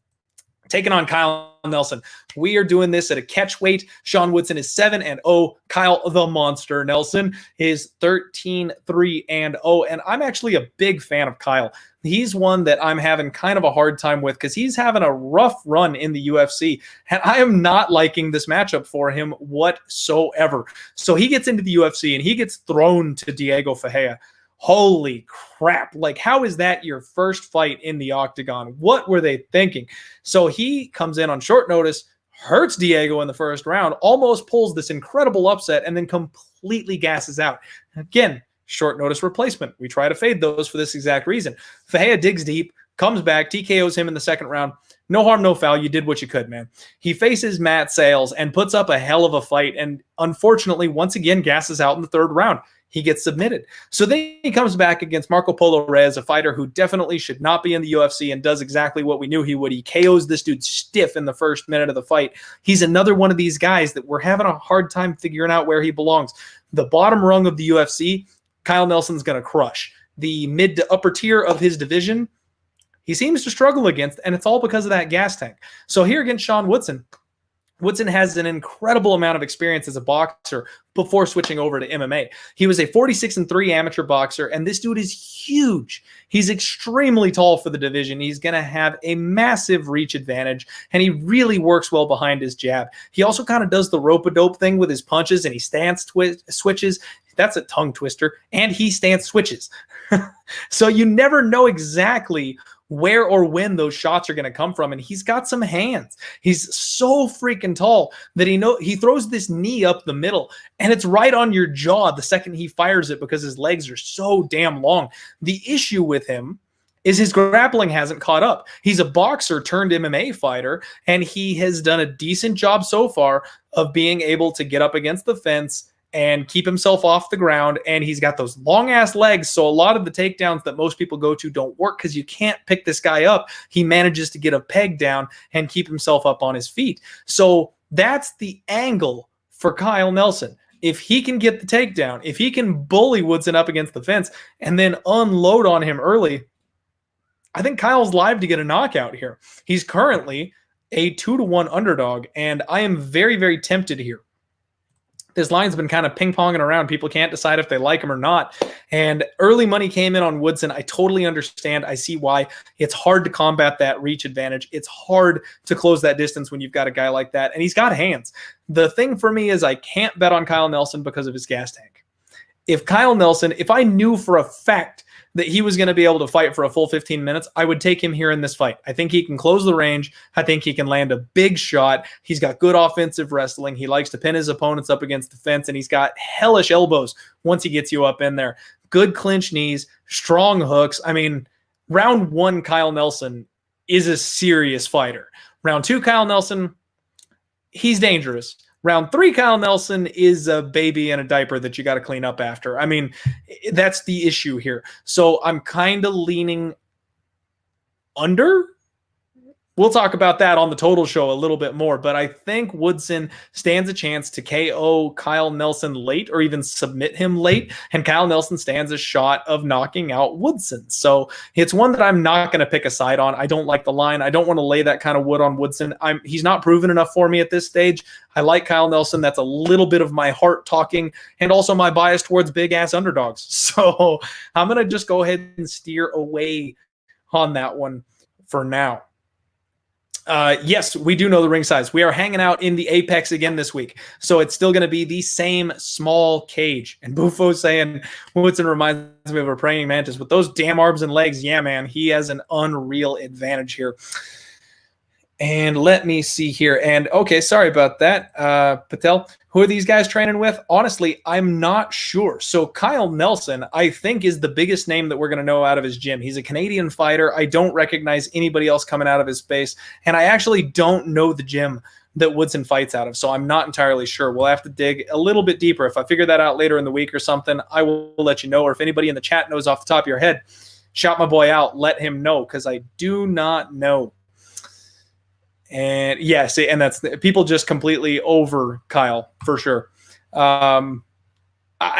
taking on Kyle Nelson. We are doing this at a catch weight. Sean Woodson is 7-0. Kyle the Monster Nelson is 13-3-0. And I'm actually a big fan of Kyle. He's one that I'm having kind of a hard time with because he's having a rough run in the UFC. And I am not liking this matchup for him whatsoever. So he gets into the UFC and he gets thrown to Diego Ferreira. Holy crap. Like, how is that your first fight in the octagon? What were they thinking? So he comes in on short notice, hurts Diego in the first round, almost pulls this incredible upset, and then completely gasses out. Again, short notice replacement. We try to fade those for this exact reason. Ferreira digs deep, comes back, TKOs him in the second round. No harm, no foul. You did what you could, man. He faces Matt Sales and puts up a hell of a fight, and unfortunately, once again, gasses out in the third round. He gets submitted. So then he comes back against Marco Polo Reyes, a fighter who definitely should not be in the UFC and does exactly what we knew he would. He KOs this dude stiff in the first minute of the fight. He's another one of these guys that we're having a hard time figuring out where he belongs. The bottom rung of the UFC, Kyle Nelson's going to crush. The mid to upper tier of his division, he seems to struggle against, and it's all because of that gas tank. So here against Sean Woodson, Woodson has an incredible amount of experience as a boxer before switching over to MMA. He was a 46-3 amateur boxer, and this dude is huge. He's extremely tall for the division. He's going to have a massive reach advantage, and he really works well behind his jab. He also kind of does the rope-a-dope thing with his punches, and he stance switches. That's a tongue twister. And he stance switches. So you never know exactly where or when those shots are going to come from. And he's got some hands. He's so freaking tall that he throws this knee up the middle and it's right on your jaw the second he fires it because his legs are so damn long. The issue with him is his grappling hasn't caught up. He's a boxer turned MMA fighter, and he has done a decent job so far of being able to get up against the fence and keep himself off the ground, and he's got those long-ass legs, so a lot of the takedowns that most people go to don't work because you can't pick this guy up. He manages to get a peg down and keep himself up on his feet. So that's the angle for Kyle Nelson. If he can get the takedown, if he can bully Woodson up against the fence and then unload on him early, I think Kyle's live to get a knockout here. He's currently a 2-1 underdog, and I am very, very tempted here. This line's been kind of ping-ponging around. People can't decide if they like him or not. And early money came in on Woodson. I totally understand. I see why. It's hard to combat that reach advantage. It's hard to close that distance when you've got a guy like that. And he's got hands. The thing for me is I can't bet on Kyle Nelson because of his gas tank. If I knew for a fact that he was going to be able to fight for a full 15 minutes, I would take him here in this fight. I think he can close the range. I think he can land a big shot. He's got good offensive wrestling. He likes to pin his opponents up against the fence, and he's got hellish elbows once he gets you up in there. Good clinch knees, strong hooks. I mean, round 1, Kyle Nelson is a serious fighter. Round 2, Kyle Nelson, he's dangerous. Round 3, Kyle Nelson is a baby in a diaper that you got to clean up after. I mean, that's the issue here. So I'm kind of leaning under. We'll talk about that on the total show a little bit more, but I think Woodson stands a chance to KO Kyle Nelson late or even submit him late, and Kyle Nelson stands a shot of knocking out Woodson. So it's one that I'm not going to pick a side on. I don't like the line. I don't want to lay that kind of wood on Woodson. He's not proven enough for me at this stage. I like Kyle Nelson. That's a little bit of my heart talking and also my bias towards big-ass underdogs. So I'm going to just go ahead and steer away on that one for now. Yes, we do know the ring size. We are hanging out in the Apex again this week. So it's still going to be the same small cage. And Bufo's saying Woodson reminds me of a praying mantis. With those damn arms and legs, yeah, man, he has an unreal advantage here. And let me see here. And okay, sorry about that, Patel. Who are these guys training with? Honestly, I'm not sure. So Kyle Nelson, I think, is the biggest name that we're going to know out of his gym. He's a Canadian fighter. I don't recognize anybody else coming out of his space. And I actually don't know the gym that Woodson fights out of. So I'm not entirely sure. We'll have to dig a little bit deeper. If I figure that out later in the week or something, I will let you know. Or if anybody in the chat knows off the top of your head, shout my boy out, let him know, because I do not know. And yeah, see, and that's people just completely over Kyle for sure.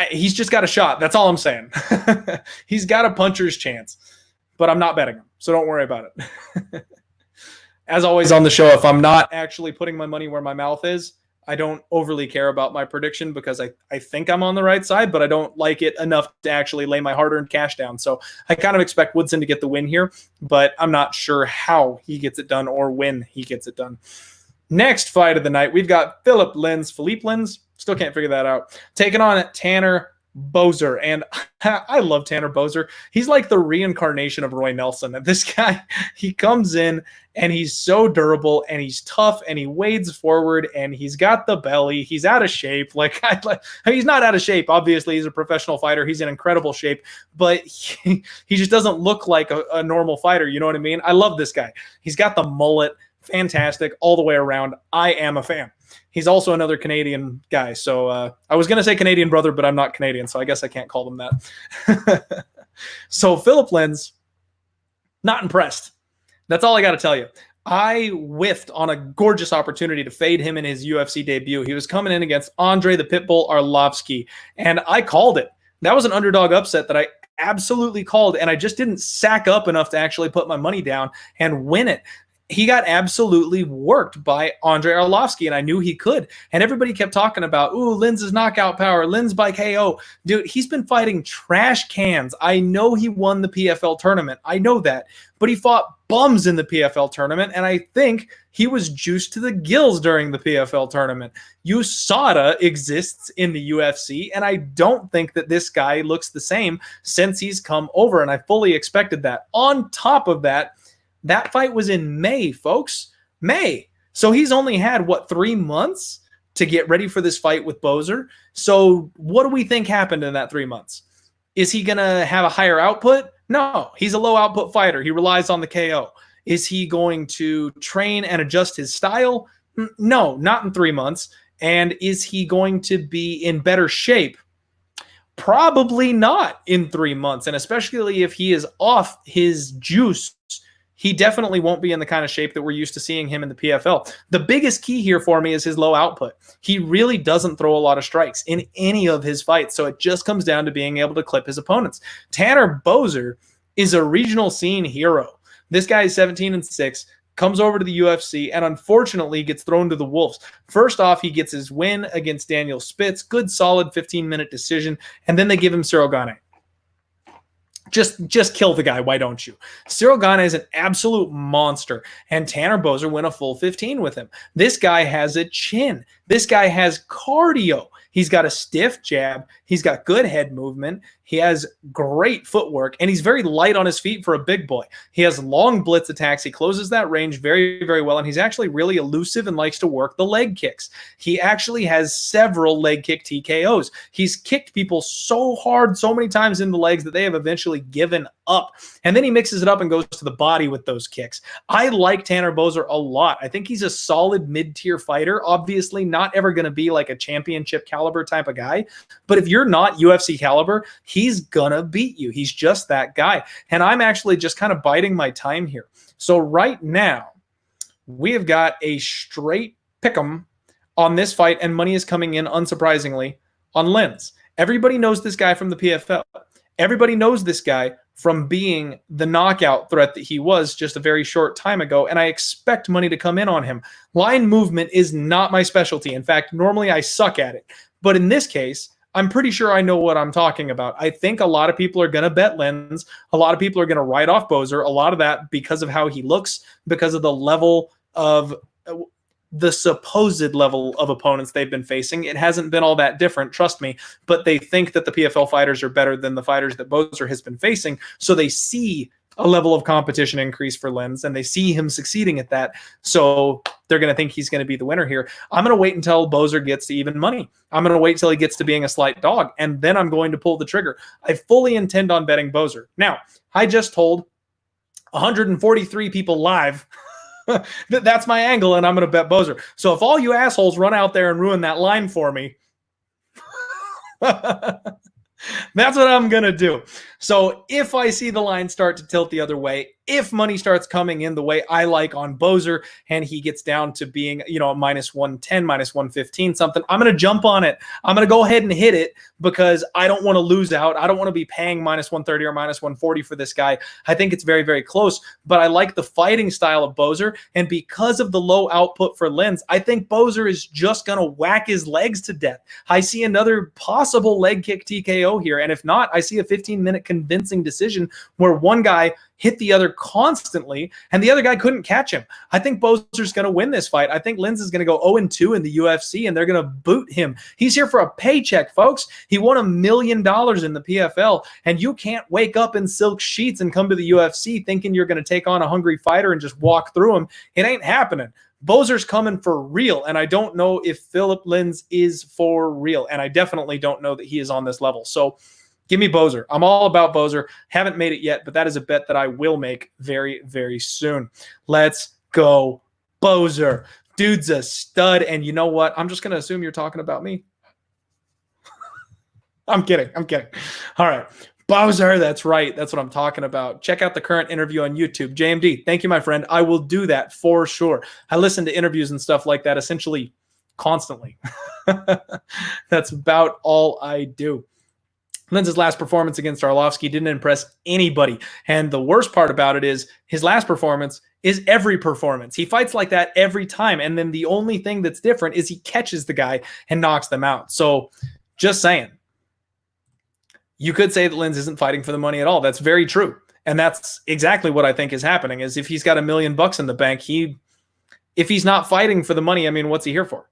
He's just got a shot. That's all I'm saying. He's got a puncher's chance, but I'm not betting him, so don't worry about it. As always on the show, if I'm not actually putting my money where my mouth is, I don't overly care about my prediction because I think I'm on the right side, but I don't like it enough to actually lay my hard-earned cash down. So I kind of expect Woodson to get the win here, but I'm not sure how he gets it done or when he gets it done. Next fight of the night, we've got Philipe Lins, still can't figure that out, taking on Tanner Boser. And I love Tanner Boser. He's like the reincarnation of Roy Nelson. And this guy, he comes in and he's so durable and he's tough and he wades forward and he's got the belly. He's out of shape. He's not out of shape. Obviously, he's a professional fighter. He's in incredible shape, but he just doesn't look like a normal fighter. You know what I mean? I love this guy. He's got the mullet. Fantastic all the way around. I am a fan. He's also another Canadian guy. So I was going to say Canadian brother, but I'm not Canadian, so I guess I can't call them that. So Philipe Lins, not impressed. That's all I got to tell you. I whiffed on a gorgeous opportunity to fade him in his UFC debut. He was coming in against Andre the Pitbull Arlovsky, and I called it. That was an underdog upset that I absolutely called, and I just didn't sack up enough to actually put my money down and win it. He got absolutely worked by Andre Arlovsky, and I knew he could. And everybody kept talking about, ooh, Lins' knockout power, Lins by KO. Dude, he's been fighting trash cans. I know he won the PFL tournament. I know that. But he fought bums in the PFL tournament, and I think he was juiced to the gills during the PFL tournament. USADA exists in the UFC, and I don't think that this guy looks the same since he's come over, and I fully expected that. On top of that, that fight was in May, folks. May. So he's only had, 3 months to get ready for this fight with Boser. So what do we think happened in that 3 months? Is he going to have a higher output? No, he's a low output fighter. He relies on the KO. Is he going to train and adjust his style? No, not in 3 months. And is he going to be in better shape? Probably not in 3 months. And especially if he is off his juice, he definitely won't be in the kind of shape that we're used to seeing him in the PFL. The biggest key here for me is his low output. He really doesn't throw a lot of strikes in any of his fights, so it just comes down to being able to clip his opponents. Tanner Boser is a regional scene hero. This guy is 17-6, comes over to the UFC, and unfortunately gets thrown to the wolves. First off, he gets his win against Daniel Spitz, good solid 15-minute decision, and then they give him Cyril Gane. Just kill the guy. Why don't you? Cyril Gane is an absolute monster, and Tanner Boser went a full 15 with him. This guy has a chin. This guy has cardio. He's got a stiff jab. He's got good head movement. He has great footwork, and he's very light on his feet for a big boy. He has long blitz attacks. He closes that range very, very well, and he's actually really elusive and likes to work the leg kicks. He actually has several leg kick TKOs. He's kicked people so hard, so many times in the legs that they have eventually given up. And then he mixes it up and goes to the body with those kicks. I like Tanner Boser a lot. I think he's a solid mid-tier fighter. Obviously, not ever going to be like a championship caliber type of guy. But if you're not UFC caliber, he's gonna beat you. He's just that guy. And I'm actually just kind of biding my time here. So right now, we have got a straight pick'em on this fight, and money is coming in, unsurprisingly, on Lins. Everybody knows this guy from the PFL. Everybody knows this guy from being the knockout threat that he was just a very short time ago, and I expect money to come in on him. Line movement is not my specialty. In fact, normally I suck at it. But in this case, I'm pretty sure I know what I'm talking about. I think a lot of people are going to bet Lins. A lot of people are going to write off Boser. A lot of that because of how he looks, because of the level of the supposed level of opponents they've been facing. It hasn't been all that different, trust me, but they think that the PFL fighters are better than the fighters that Boser has been facing. So they see a level of competition increase for Lins, and they see him succeeding at that. So they're going to think he's going to be the winner here. I'm going to wait until Boser gets to even money. I'm going to wait till he gets to being a slight dog, and then I'm going to pull the trigger. I fully intend on betting Boser. Now, I just told 143 people live that's my angle, and I'm going to bet Boser. So if all you assholes run out there and ruin that line for me, That's what I'm going to do. So if I see the line start to tilt the other way, if money starts coming in the way I like on Boser and he gets down to being, a minus 110, minus 115, something, I'm going to jump on it. I'm going to go ahead and hit it because I don't want to lose out. I don't want to be paying minus 130 or minus 140 for this guy. I think it's very, very close, but I like the fighting style of Boser. And because of the low output for Lins, I think Boser is just going to whack his legs to death. I see another possible leg kick TKO here. And if not, I see a 15-minute convincing decision where one guy hit the other constantly, and the other guy couldn't catch him. I think Boser's going to win this fight. I think Lins is going to go 0-2 in the UFC, and they're going to boot him. He's here for a paycheck, folks. He won $1 million in the PFL, and you can't wake up in silk sheets and come to the UFC thinking you're going to take on a hungry fighter and just walk through him. It ain't happening. Boser's coming for real, and I don't know if Philipe Lins is for real, and I definitely don't know that he is on this level. So give me Boser. I'm all about Boser. Haven't made it yet, but that is a bet that I will make very, very soon. Let's go, Boser. Dude's a stud, and you know what? I'm just going to assume you're talking about me. I'm kidding. All right. Boser, that's right. That's what I'm talking about. Check out the current interview on YouTube. JMD, thank you, my friend. I will do that for sure. I listen to interviews and stuff like that essentially constantly. That's about all I do. Lins' last performance against Arlovsky didn't impress anybody. And the worst part about it is his last performance is every performance. He fights like that every time. And then the only thing that's different is he catches the guy and knocks them out. So just saying. You could say that Lins isn't fighting for the money at all. That's very true. And that's exactly what I think is happening is if he's got $1 million in the bank, if he's not fighting for the money, I mean, what's he here for?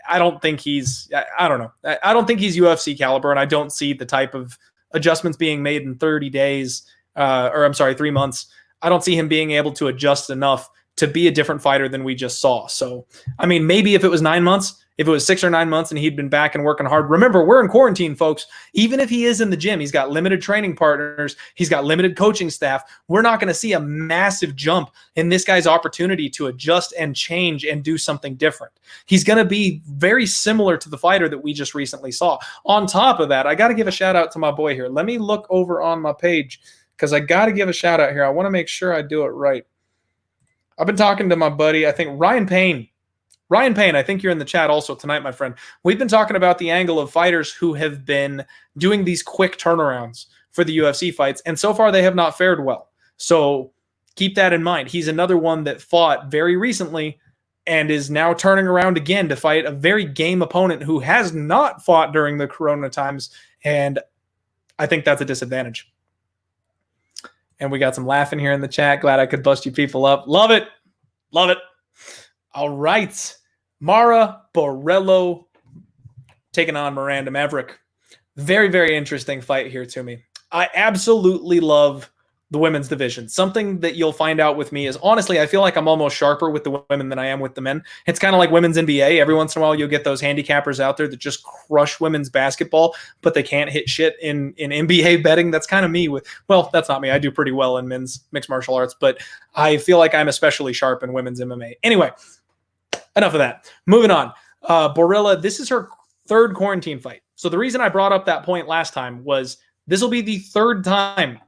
I don't think he's UFC caliber, and I don't see the type of adjustments being made in 30 days, 3 months. I don't see him being able to adjust enough to be a different fighter than we just saw. So, I mean, maybe if it was 9 months, if it was 6 or 9 months and he'd been back and working hard. Remember, we're in quarantine, folks. Even if he is in the gym, he's got limited training partners. He's got limited coaching staff. We're not going to see a massive jump in this guy's opportunity to adjust and change and do something different. He's going to be very similar to the fighter that we just recently saw. On top of that, I got to give a shout out to my boy here. Let me look over on my page because I got to give a shout out here. I want to make sure I do it right. I've been talking to my buddy, I think Ryan Payne. Ryan Payne, I think you're in the chat also tonight, my friend. We've been talking about the angle of fighters who have been doing these quick turnarounds for the UFC fights, and so far they have not fared well. So keep that in mind. He's another one that fought very recently and is now turning around again to fight a very game opponent who has not fought during the Corona times, and I think that's a disadvantage. And we got some laughing here in the chat. Glad I could bust you people up. Love it. Love it. All right. Mara Borella taking on Miranda Maverick. Very, very interesting fight here to me. I absolutely love the women's division. Something that you'll find out with me is, honestly, I feel like I'm almost sharper with the women than I am with the men. It's kind of like women's NBA. Every once in a while, you'll get those handicappers out there that just crush women's basketball, but they can't hit shit in NBA betting. That's kind of me well, that's not me. I do pretty well in men's mixed martial arts, but I feel like I'm especially sharp in women's MMA. Anyway, enough of that. Moving on. Borella, this is her third quarantine fight. So the reason I brought up that point last time was this will be the third time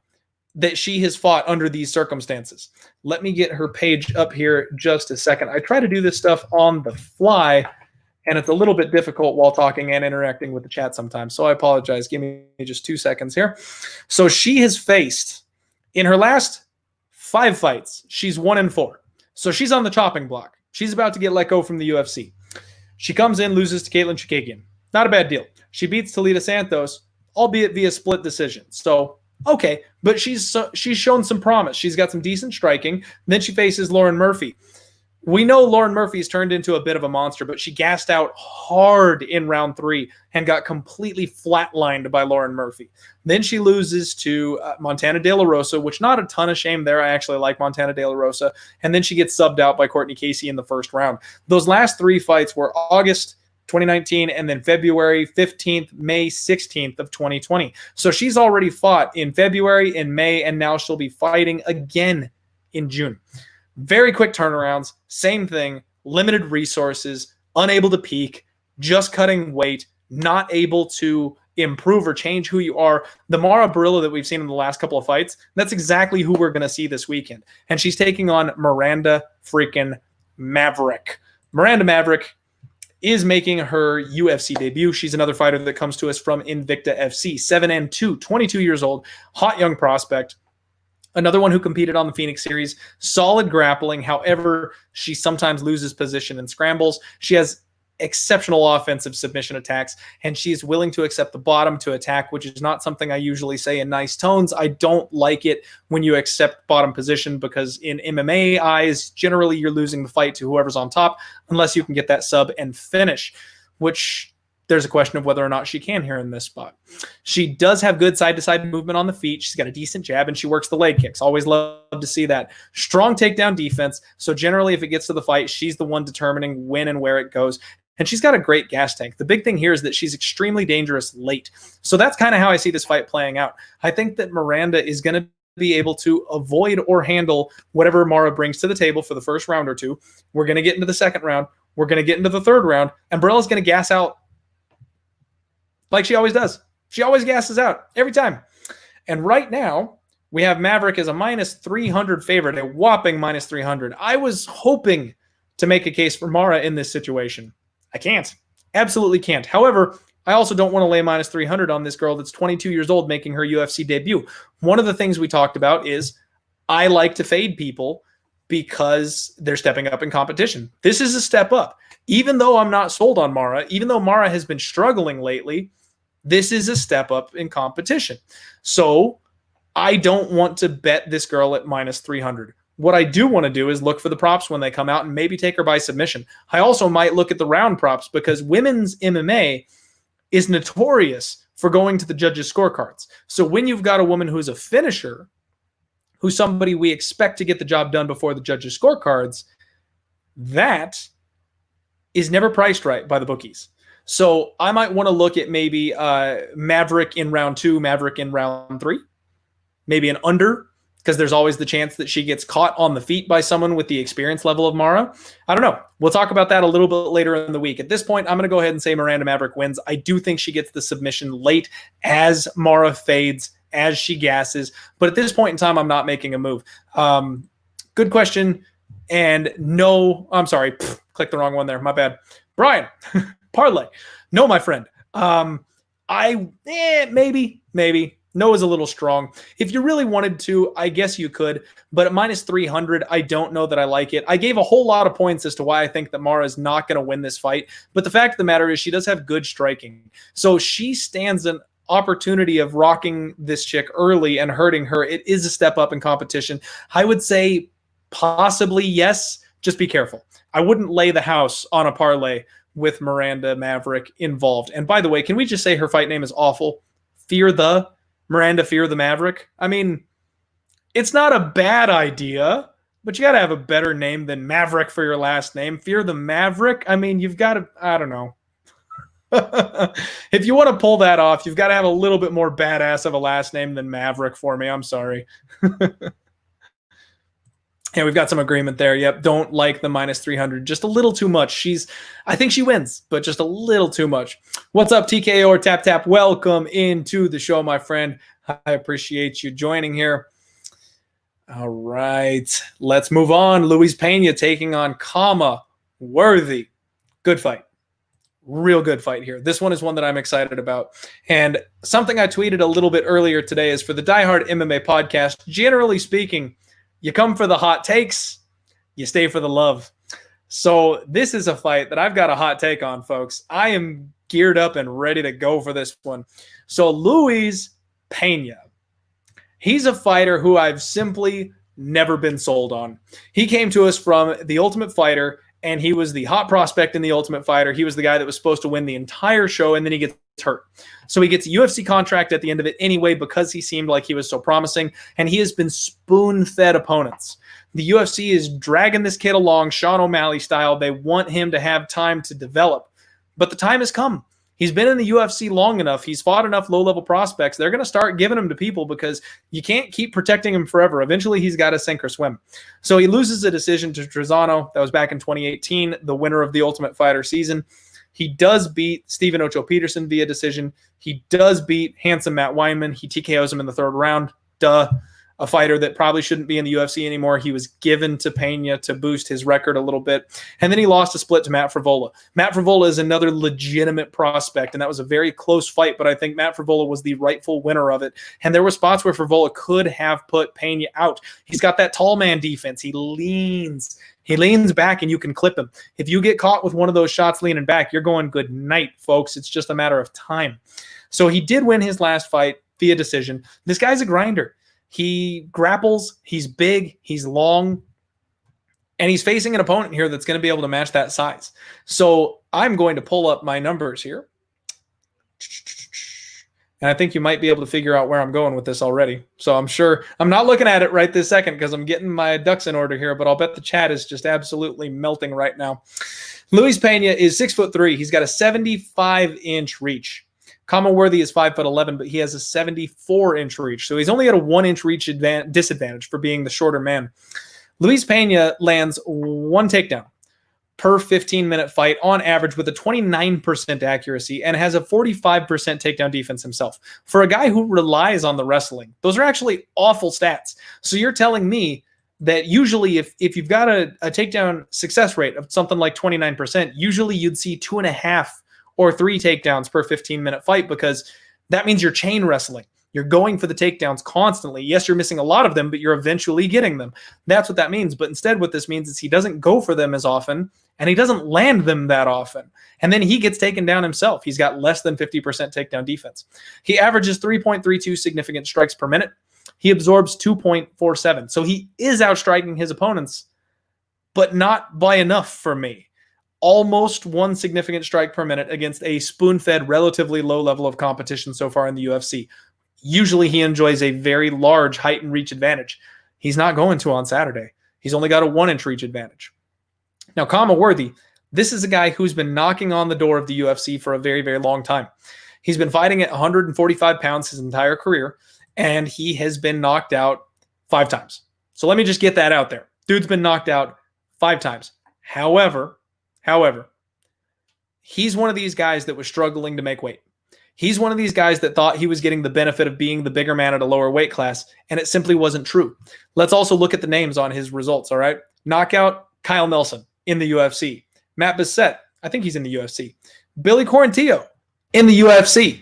that she has fought under these circumstances. Let me get her page up here just a second. I try to do this stuff on the fly, and it's a little bit difficult while talking and interacting with the chat sometimes. So I apologize. Give me just 2 seconds here. So she has faced, in her last 5 fights, she's 1-4. So she's on the chopping block. She's about to get let go from the UFC. She comes in, loses to Caitlin Chikagian. Not a bad deal. She beats Talita Santos, albeit via split decision. So, okay, but she's shown some promise. She's got some decent striking. Then she faces Lauren Murphy. We know Lauren Murphy's turned into a bit of a monster, but she gassed out hard in round 3 and got completely flatlined by Lauren Murphy. Then she loses to Montana De La Rosa, which not a ton of shame there. I actually like Montana De La Rosa. And then she gets subbed out by Courtney Casey in the first round. Those last 3 fights were August 2019 and then February 15th, May 16th of 2020. So she's already fought in February, in May, and now she'll be fighting again in June. Very quick turnarounds, same thing, limited resources, unable to peak, just cutting weight, not able to improve or change who you are. The Mara Borella that we've seen in the last couple of fights, that's exactly who we're going to see this weekend. And she's taking on Miranda freaking Maverick. Miranda Maverick is making her UFC debut. She's another fighter that comes to us from Invicta FC, 7-2, 22 years old, hot young prospect. Another one who competed on the Phoenix series, solid grappling. However, she sometimes loses position and scrambles. She has exceptional offensive submission attacks, and she's willing to accept the bottom to attack, which is not something I usually say in nice tones. I don't like it when you accept bottom position, because in MMA eyes, generally you're losing the fight to whoever's on top unless you can get that sub and finish, which there's a question of whether or not she can here in this spot. She does have good side-to-side movement on the feet. She's got a decent jab, and she works the leg kicks. Always love to see that. Strong takedown defense. So generally, if it gets to the fight, she's the one determining when and where it goes. And she's got a great gas tank. The big thing here is that she's extremely dangerous late. So that's kind of how I see this fight playing out. I think that Miranda is going to be able to avoid or handle whatever Mara brings to the table for the first round or two. We're going to get into the second round. We're going to get into the third round. And Borella's going to gas out like she always does. She always gasses out every time. And right now, we have Maverick as a minus 300 favorite, a whopping minus 300. I was hoping to make a case for Mara in this situation. I can't. Absolutely can't. However, I also don't want to lay minus 300 on this girl that's 22 years old making her UFC debut. One of the things we talked about is I like to fade people because they're stepping up in competition. This is a step up. Even though I'm not sold on Mara, even though Mara has been struggling lately, this is a step up in competition. So I don't want to bet this girl at minus 300. What I do want to do is look for the props when they come out and maybe take her by submission. I also might look at the round props, because women's MMA is notorious for going to the judges' scorecards. So when you've got a woman who's a finisher, who's somebody we expect to get the job done before the judges' scorecards, that is never priced right by the bookies. So I might want to look at maybe Maverick in round 2, Maverick in round 3, maybe an under, because there's always the chance that she gets caught on the feet by someone with the experience level of Mara. I don't know. We'll talk about that a little bit later in the week. At this point, I'm going to go ahead and say Miranda Maverick wins. I do think she gets the submission late as Mara fades, as she gasses. But at this point in time, I'm not making a move. Good question. And no, I'm sorry. Clicked the wrong one there. My bad. Brian, parlay. No, my friend. Maybe. No is a little strong. If you really wanted to, I guess you could. But at minus 300, I don't know that I like it. I gave a whole lot of points as to why I think that Mara is not going to win this fight. But the fact of the matter is she does have good striking. So she stands an opportunity of rocking this chick early and hurting her. It is a step up in competition. I would say possibly yes. Just be careful. I wouldn't lay the house on a parlay with Miranda Maverick involved. And by the way, can we just say her fight name is awful? Miranda Fear the Maverick. I mean, it's not a bad idea, but you got to have a better name than Maverick for your last name. Fear the Maverick. I mean, you've got to, I don't know. If you want to pull that off, you've got to have a little bit more badass of a last name than Maverick for me. I'm sorry. Yeah, we've got some agreement there. Yep, don't like the minus 300. Just a little too much. I think she wins, but just a little too much. What's up, TKO or Tap Tap? Welcome into the show, my friend. I appreciate you joining here. All right, let's move on. Luis Pena taking on Khama. Worthy. Good fight. Real good fight here. This one is one that I'm excited about. And something I tweeted a little bit earlier today is for the Die Hard MMA podcast, generally speaking, you come for the hot takes, you stay for the love. So this is a fight that I've got a hot take on, folks. I am geared up and ready to go for this one. So Luis Pena, he's a fighter who I've simply never been sold on. He came to us from The Ultimate Fighter, and he was the hot prospect in The Ultimate Fighter. He was the guy that was supposed to win the entire show, and then he gets hurt. So he gets a UFC contract at the end of it anyway because he seemed like he was so promising, and he has been spoon-fed opponents. The UFC is dragging this kid along Sean O'Malley style. They want him to have time to develop, but the time has come. He's been in the UFC long enough. He's fought enough low-level prospects. They're going to start giving him to people because you can't keep protecting him forever. Eventually, he's got to sink or swim. So he loses a decision to Trezano. That was back in 2018, the winner of the Ultimate Fighter season. He does beat Stephen Ocho Peterson via decision. He does beat Hansen Matt Weinman. He TKOs him in the third round. Duh. A fighter that probably shouldn't be in the UFC anymore. He was given to Pena to boost his record a little bit. And then he lost a split to Matt Frevola. Matt Frevola is another legitimate prospect, and that was a very close fight, but I think Matt Frevola was the rightful winner of it. And there were spots where Frevola could have put Pena out. He's got that tall man defense. He leans back and you can clip him. If you get caught with one of those shots leaning back, you're going good night, folks. It's just a matter of time. So he did win his last fight via decision. This guy's a grinder. He grapples, he's big, he's long, and he's facing an opponent here that's going to be able to match that size. So I'm going to pull up my numbers here. And I think you might be able to figure out where I'm going with this already. So I'm sure I'm not looking at it right this second because I'm getting my ducks in order here, but I'll bet the chat is just absolutely melting right now. Luis Pena is 6'3". He's got a 75-inch reach. Khama Worthy is 5'11", but he has a 74-inch reach. So he's only at a 1-inch reach disadvantage for being the shorter man. Luis Pena lands one takedown per 15-minute fight on average with a 29% accuracy and has a 45% takedown defense himself. For a guy who relies on the wrestling, those are actually awful stats. So you're telling me that usually if you've got a takedown success rate of something like 29%, usually you'd see 2.5 or 3 takedowns per 15-minute fight because that means you're chain wrestling. You're going for the takedowns constantly. Yes, you're missing a lot of them, but you're eventually getting them. That's what that means. But instead what this means is he doesn't go for them as often, and he doesn't land them that often. And then he gets taken down himself. He's got less than 50% takedown defense. He averages 3.32 significant strikes per minute. He absorbs 2.47. So he is outstriking his opponents, but not by enough for me. Almost 1 significant strike per minute against a spoon-fed, relatively low level of competition so far in the UFC. Usually he enjoys a very large height and reach advantage. He's not going to on Saturday. He's only got a 1-inch reach advantage. Now, Khama Worthy, this is a guy who's been knocking on the door of the UFC for a very, very long time. He's been fighting at 145 pounds his entire career, and he has been knocked out 5 times. So let me just get that out there. Dude's been knocked out 5 times. However, he's one of these guys that was struggling to make weight. He's one of these guys that thought he was getting the benefit of being the bigger man at a lower weight class, and it simply wasn't true. Let's also look at the names on his results, all right? Knockout, Kyle Nelson in the UFC. Matt Bissett, I think he's in the UFC. Billy Quarantillo in the UFC.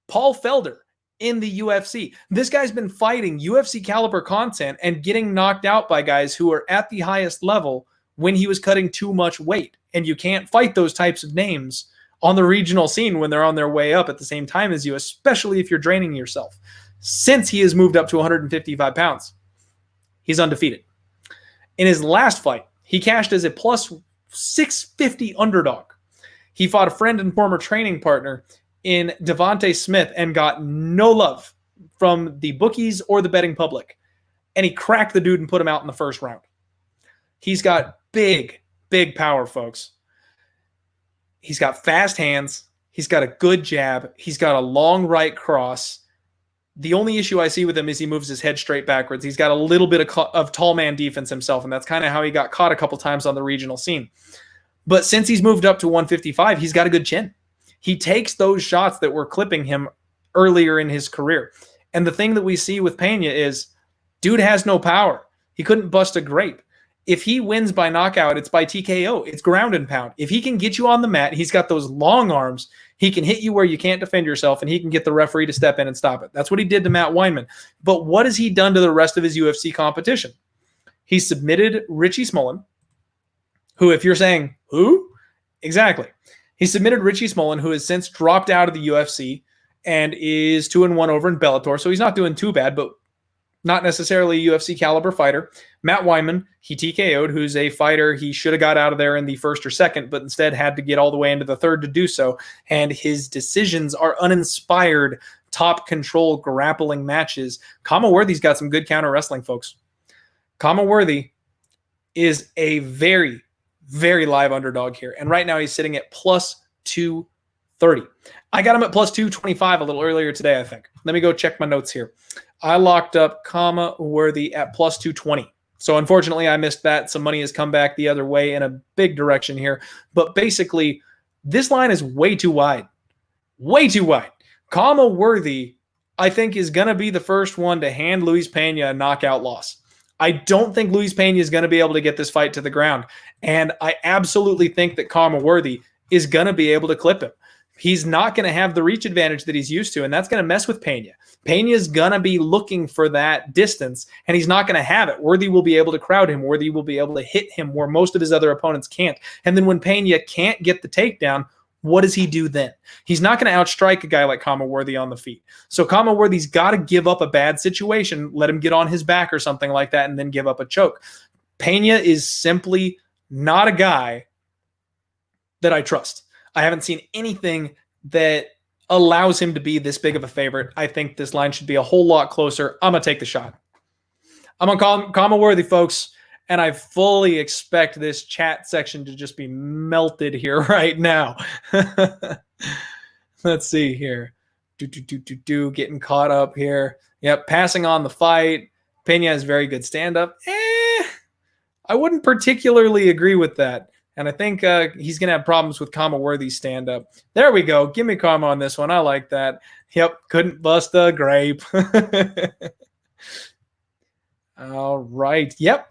Paul Felder in the UFC. This guy's been fighting UFC caliber content and getting knocked out by guys who are at the highest level when he was cutting too much weight. And you can't fight those types of names on the regional scene when they're on their way up at the same time as you, especially if you're draining yourself. Since he has moved up to 155 pounds, he's undefeated. In his last fight, he cashed as a plus 650 underdog. He fought a friend and former training partner in Devontae Smith and got no love from the bookies or the betting public. And he cracked the dude and put him out in the first round. He's got big power, folks. He's got fast hands. He's got a good jab. He's got a long right cross. The only issue I see with him is he moves his head straight backwards. He's got a little bit of tall man defense himself, and that's kind of how he got caught a couple times on the regional scene. But since he's moved up to 155, he's got a good chin. He takes those shots that were clipping him earlier in his career. And the thing that we see with Pena is, dude has no power. He couldn't bust a grape. If he wins by knockout, it's by TKO. It's ground and pound. If he can get you on the mat, he's got those long arms. He can hit you where you can't defend yourself, and he can get the referee to step in and stop it. That's what he did to Matt Weinman. But what has he done to the rest of his UFC competition? He submitted Richie Smolin, who, if you're saying, who? Exactly. He submitted Richie Smolin, who has since dropped out of the UFC and is 2-1 over in Bellator. So he's not doing too bad, but not necessarily a UFC caliber fighter. Matt Weinman, he TKO'd, who's a fighter he should have got out of there in the first or second, but instead had to get all the way into the third to do so. And his decisions are uninspired, top control grappling matches. Khama Worthy's got some good counter wrestling, folks. Khama Worthy is a very, very live underdog here. And right now he's sitting at plus 230. I got him at plus 225 a little earlier today, I think. Let me go check my notes here. I locked up Khama Worthy at plus 220. So unfortunately, I missed that. Some money has come back the other way in a big direction here. But basically, This line is way too wide. Way too wide. Khama worthy, I think, is going to be the first one to hand Luis Pena a knockout loss. I don't think Luis Pena is going to be able to get this fight to the ground. And I absolutely think that Khama worthy is going to be able to clip him. He's not going to have the reach advantage that he's used to, and that's going to mess with Pena. Pena's going to be looking for that distance, and he's not going to have it. Worthy will be able to crowd him. Worthy will be able to hit him where most of his other opponents can't. And then when Pena can't get the takedown, what does he do then? He's not going to outstrike a guy like Khama worthy on the feet. So Khama worthy's got to give up a bad situation, let him get on his back or something like that, and then give up a choke. Pena is simply not a guy that I trust. I haven't seen anything that allows him to be this big of a favorite. I think this line should be a whole lot closer. I'm going to take the shot. I'm on Khama worthy, folks, and I fully expect this chat section to just be melted here right now. Let's see here. Getting caught up here. Yep, passing on the fight. Pena has very good stand-up. I wouldn't particularly agree with that. And I think he's going to have problems with Khama worthy's stand-up. There we go. Give me Khama on this one. I like that. Yep, couldn't bust a grape. All right. Yep.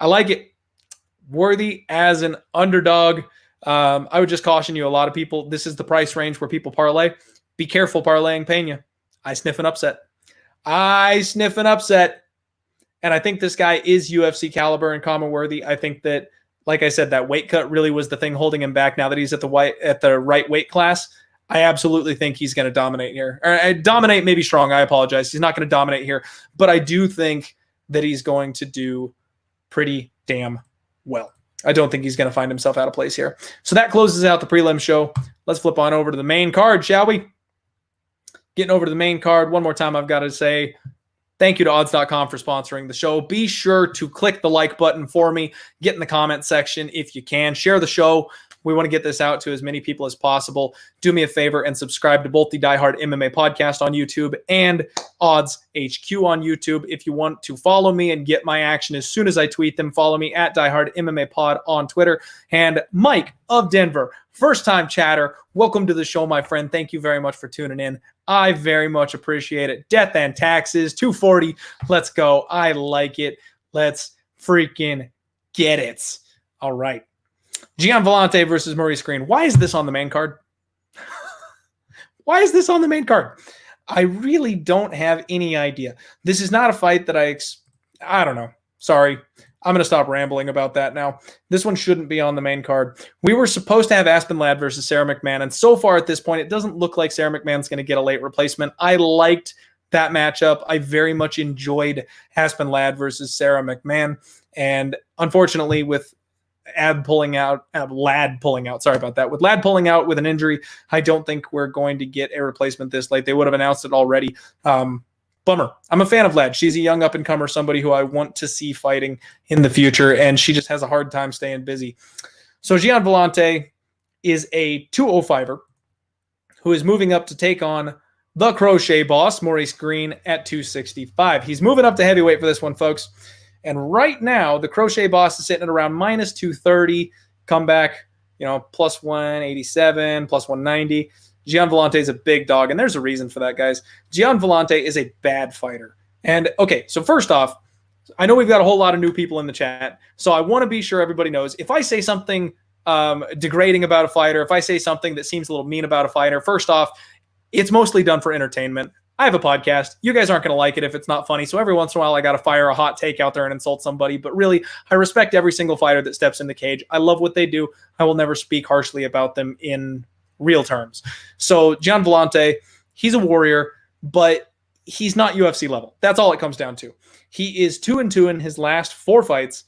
I like it. Worthy as an underdog. I would just caution you, a lot of people, this is the price range where people parlay. Be careful parlaying Pena. I sniff an upset. And I think this guy is UFC caliber and Khama worthy. I think that, like I said, that weight cut really was the thing holding him back. Now that he's at the right weight class, I absolutely think he's going to dominate here. Or dominate may be strong. I apologize. He's not going to dominate here. But I do think that he's going to do pretty damn well. I don't think he's going to find himself out of place here. So that closes out the prelim show. Let's flip on over to the main card, shall we? Getting over to the main card. One more time, I've got to say thank you to odds.com for sponsoring the show. Be sure to click the like button for me. Get in the comment section if you can. Share the show. We want to get this out to as many people as possible. Do me a favor and subscribe to both the Die Hard MMA podcast on YouTube and Odds HQ on YouTube. If you want to follow me and get my action as soon as I tweet them, follow me at Die Hard MMA Pod on Twitter. And Mike of Denver, first-time chatter, welcome to the show, my friend. Thank you very much for tuning in. I very much appreciate it. Death and taxes, 240. Let's go. I like it. Let's freaking get it. All right. Gian Villante versus Maurice Greene. Why is this on the main card? Why is this on the main card? I really don't have any idea. This is not a fight that I don't know. Sorry. I'm going to stop rambling about that now. This one shouldn't be on the main card. We were supposed to have Aspen Ladd versus Sarah McMahon, and so far at this point, it doesn't look like Sarah McMahon's going to get a late replacement. I liked that matchup. I very much enjoyed Aspen Ladd versus Sarah McMahon, and unfortunately, with Ladd pulling out, sorry about that. With Ladd pulling out with an injury, I don't think we're going to get a replacement this late. They would have announced it already. Bummer. I'm a fan of Ladd. She's a young up-and-comer, somebody who I want to see fighting in the future, and she just has a hard time staying busy. So Gian Villante is a 205er who is moving up to take on the Crochet Boss, Maurice Greene, at 265. He's moving up to heavyweight for this one, folks. And right now, the Crochet Boss is sitting at around minus 230. Comeback, plus 187, plus 190. Gian Villante is a big dog, and there's a reason for that, guys. Gian Villante is a bad fighter. And, okay, so first off, I know we've got a whole lot of new people in the chat, so I want to be sure everybody knows, if I say something degrading about a fighter, if I say something that seems a little mean about a fighter, first off, it's mostly done for entertainment. I have a podcast. You guys aren't going to like it if it's not funny, so every once in a while I got to fire a hot take out there and insult somebody, but really, I respect every single fighter that steps in the cage. I love what they do. I will never speak harshly about them in real terms. So Gian Villante, he's a warrior, but he's not UFC level. That's all it comes down to. He is 2-2 in his last 4 fights.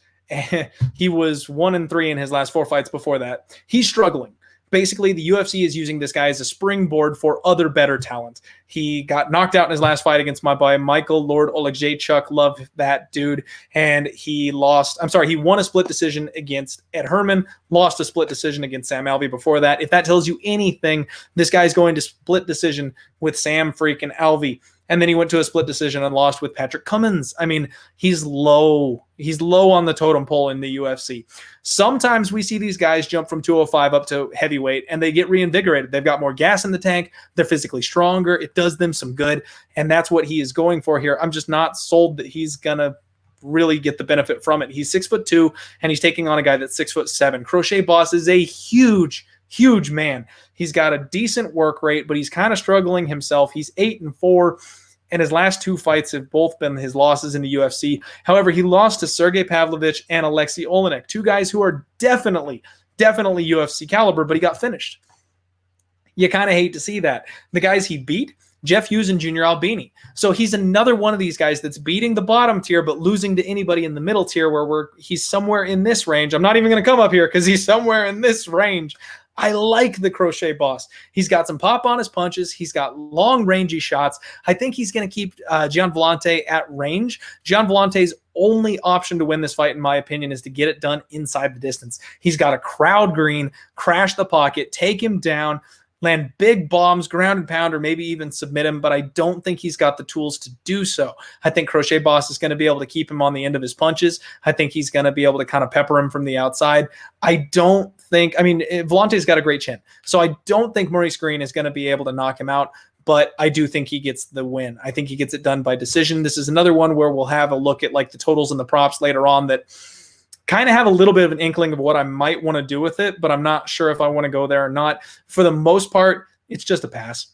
He was 1-3 in his last 4 fights before that. He's struggling. Basically, the UFC is using this guy as a springboard for other better talent. He got knocked out in his last fight against my boy Michael Lord Oleksiejczuk. Love that dude. And he won a split decision against Ed Herman, lost a split decision against Sam Alvey before that. If that tells you anything, this guy's going to split decision with Sam freaking Alvey. and then he went to a split decision and lost with Patrick Cummins. I mean, he's low. He's low on the totem pole in the UFC. Sometimes we see these guys jump from 205 up to heavyweight and they get reinvigorated. They've got more gas in the tank. They're physically stronger. It does them some good, and that's what he is going for here. I'm just not sold that he's going to really get the benefit from it. He's 6'2", and he's taking on a guy that's 6'7". Crochet Boss is a huge man. He's got a decent work rate, but he's kind of struggling himself. He's 8-4, and his last 2 fights have both been his losses in the UFC. However, he lost to Sergey Pavlovich and Alexei Olenek, 2 guys who are definitely UFC caliber, but he got finished. You kind of hate to see that. The guys he beat, Jeff Hughes and Junior Albini. So he's another one of these guys that's beating the bottom tier, but losing to anybody in the middle tier where he's somewhere in this range. I'm not even going to come up here because he's somewhere in this range. I like the Crochet Boss. He's got some pop on his punches. He's got long, rangy shots. I think he's going to keep Gian Villante at range. Gian Villante's only option to win this fight, in my opinion, is to get it done inside the distance. He's got to crowd Greene, crash the pocket, take him down, land big bombs, ground and pound, or maybe even submit him, but I don't think he's got the tools to do so. I think Crochet Boss is going to be able to keep him on the end of his punches. I think he's going to be able to kind of pepper him from the outside. Villante's got a great chin, so I don't think Maurice Greene is going to be able to knock him out, but I do think he gets the win. I think he gets it done by decision. This is another one where we'll have a look at like the totals and the props later on that kind of have a little bit of an inkling of what I might want to do with it, but I'm not sure if I want to go there or not. For the most part, it's just a pass.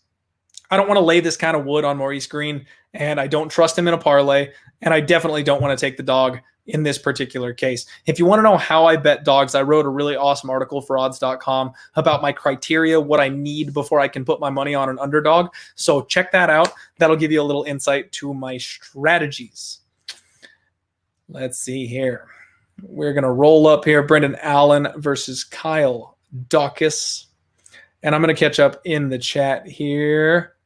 I don't want to lay this kind of wood on Maurice Greene, and I don't trust him in a parlay, and I definitely don't want to take the dog in this particular case. If you want to know how I bet dogs, I wrote a really awesome article for odds.com about my criteria, what I need before I can put my money on an underdog. So check that out. That'll give you a little insight to my strategies. Let's see here. We're going to roll up here. Brendan Allen versus Kyle Daukaus. And I'm going to catch up in the chat here.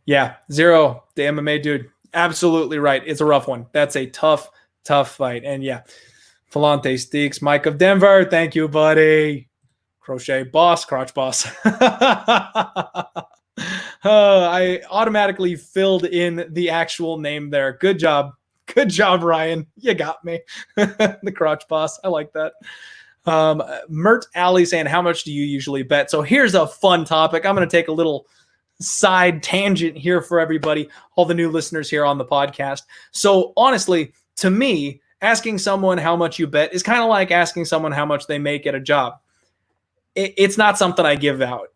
Yeah, 0, the MMA dude. Absolutely right. It's a rough one. That's a tough fight. And yeah, Villante Steaks, Mike of Denver. Thank you, buddy. Crochet Boss, Crotch Boss. I automatically filled in the actual name there. Good job. Good job, Ryan. You got me. The Crotch Boss. I like that. Mert Alley saying, how much do you usually bet? So here's a fun topic. I'm going to take a little side tangent here for everybody, all the new listeners here on the podcast. So honestly, to me, asking someone how much you bet is kind of like asking someone how much they make at a job. It's not something I give out.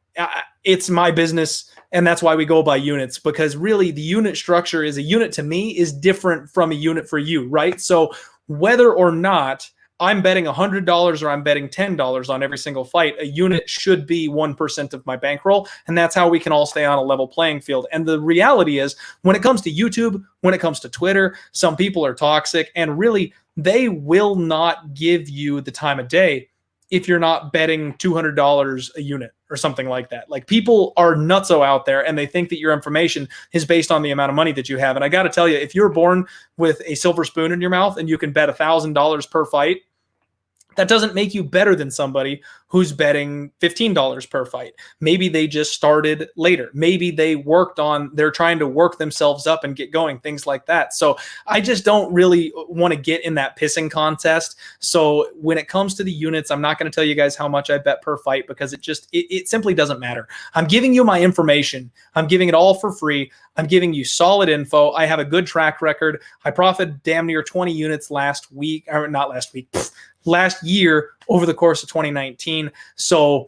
It's my business, and that's why we go by units, because really the unit structure is a unit to me is different from a unit for you, right? So whether or not I'm betting $100 or I'm betting $10 on every single fight, a unit should be 1% of my bankroll, and that's how we can all stay on a level playing field. And the reality is, when it comes to YouTube, when it comes to Twitter, some people are toxic, and really they will not give you the time of day if you're not betting $200 a unit or something like that. Like, people are nutso out there, and they think that your information is based on the amount of money that you have. And I got to tell you, if you're born with a silver spoon in your mouth and you can bet $1,000 per fight, that doesn't make you better than somebody who's betting $15 per fight. Maybe they just started later. Maybe they're trying to work themselves up and get going, things like that. So I just don't really want to get in that pissing contest. So when it comes to the units, I'm not going to tell you guys how much I bet per fight, because it simply doesn't matter. I'm giving you my information. I'm giving it all for free. I'm giving you solid info. I have a good track record. I profited damn near 20 units last year over the course of 2019. So,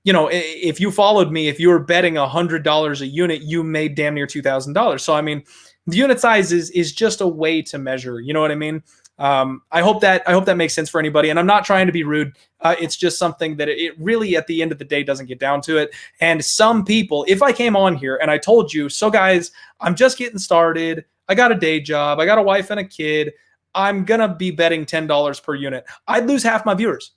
if you followed me, if you were betting $100 a unit, you made damn near $2,000. So, I mean, the unit size is just a way to measure. You know what I mean? I hope that makes sense for anybody. And I'm not trying to be rude. It's just something that it really, at the end of the day, doesn't get down to it. And some people, if I came on here and I told you, so guys, I'm just getting started. I got a day job. I got a wife and a kid. I'm going to be betting $10 per unit. I'd lose half my viewers.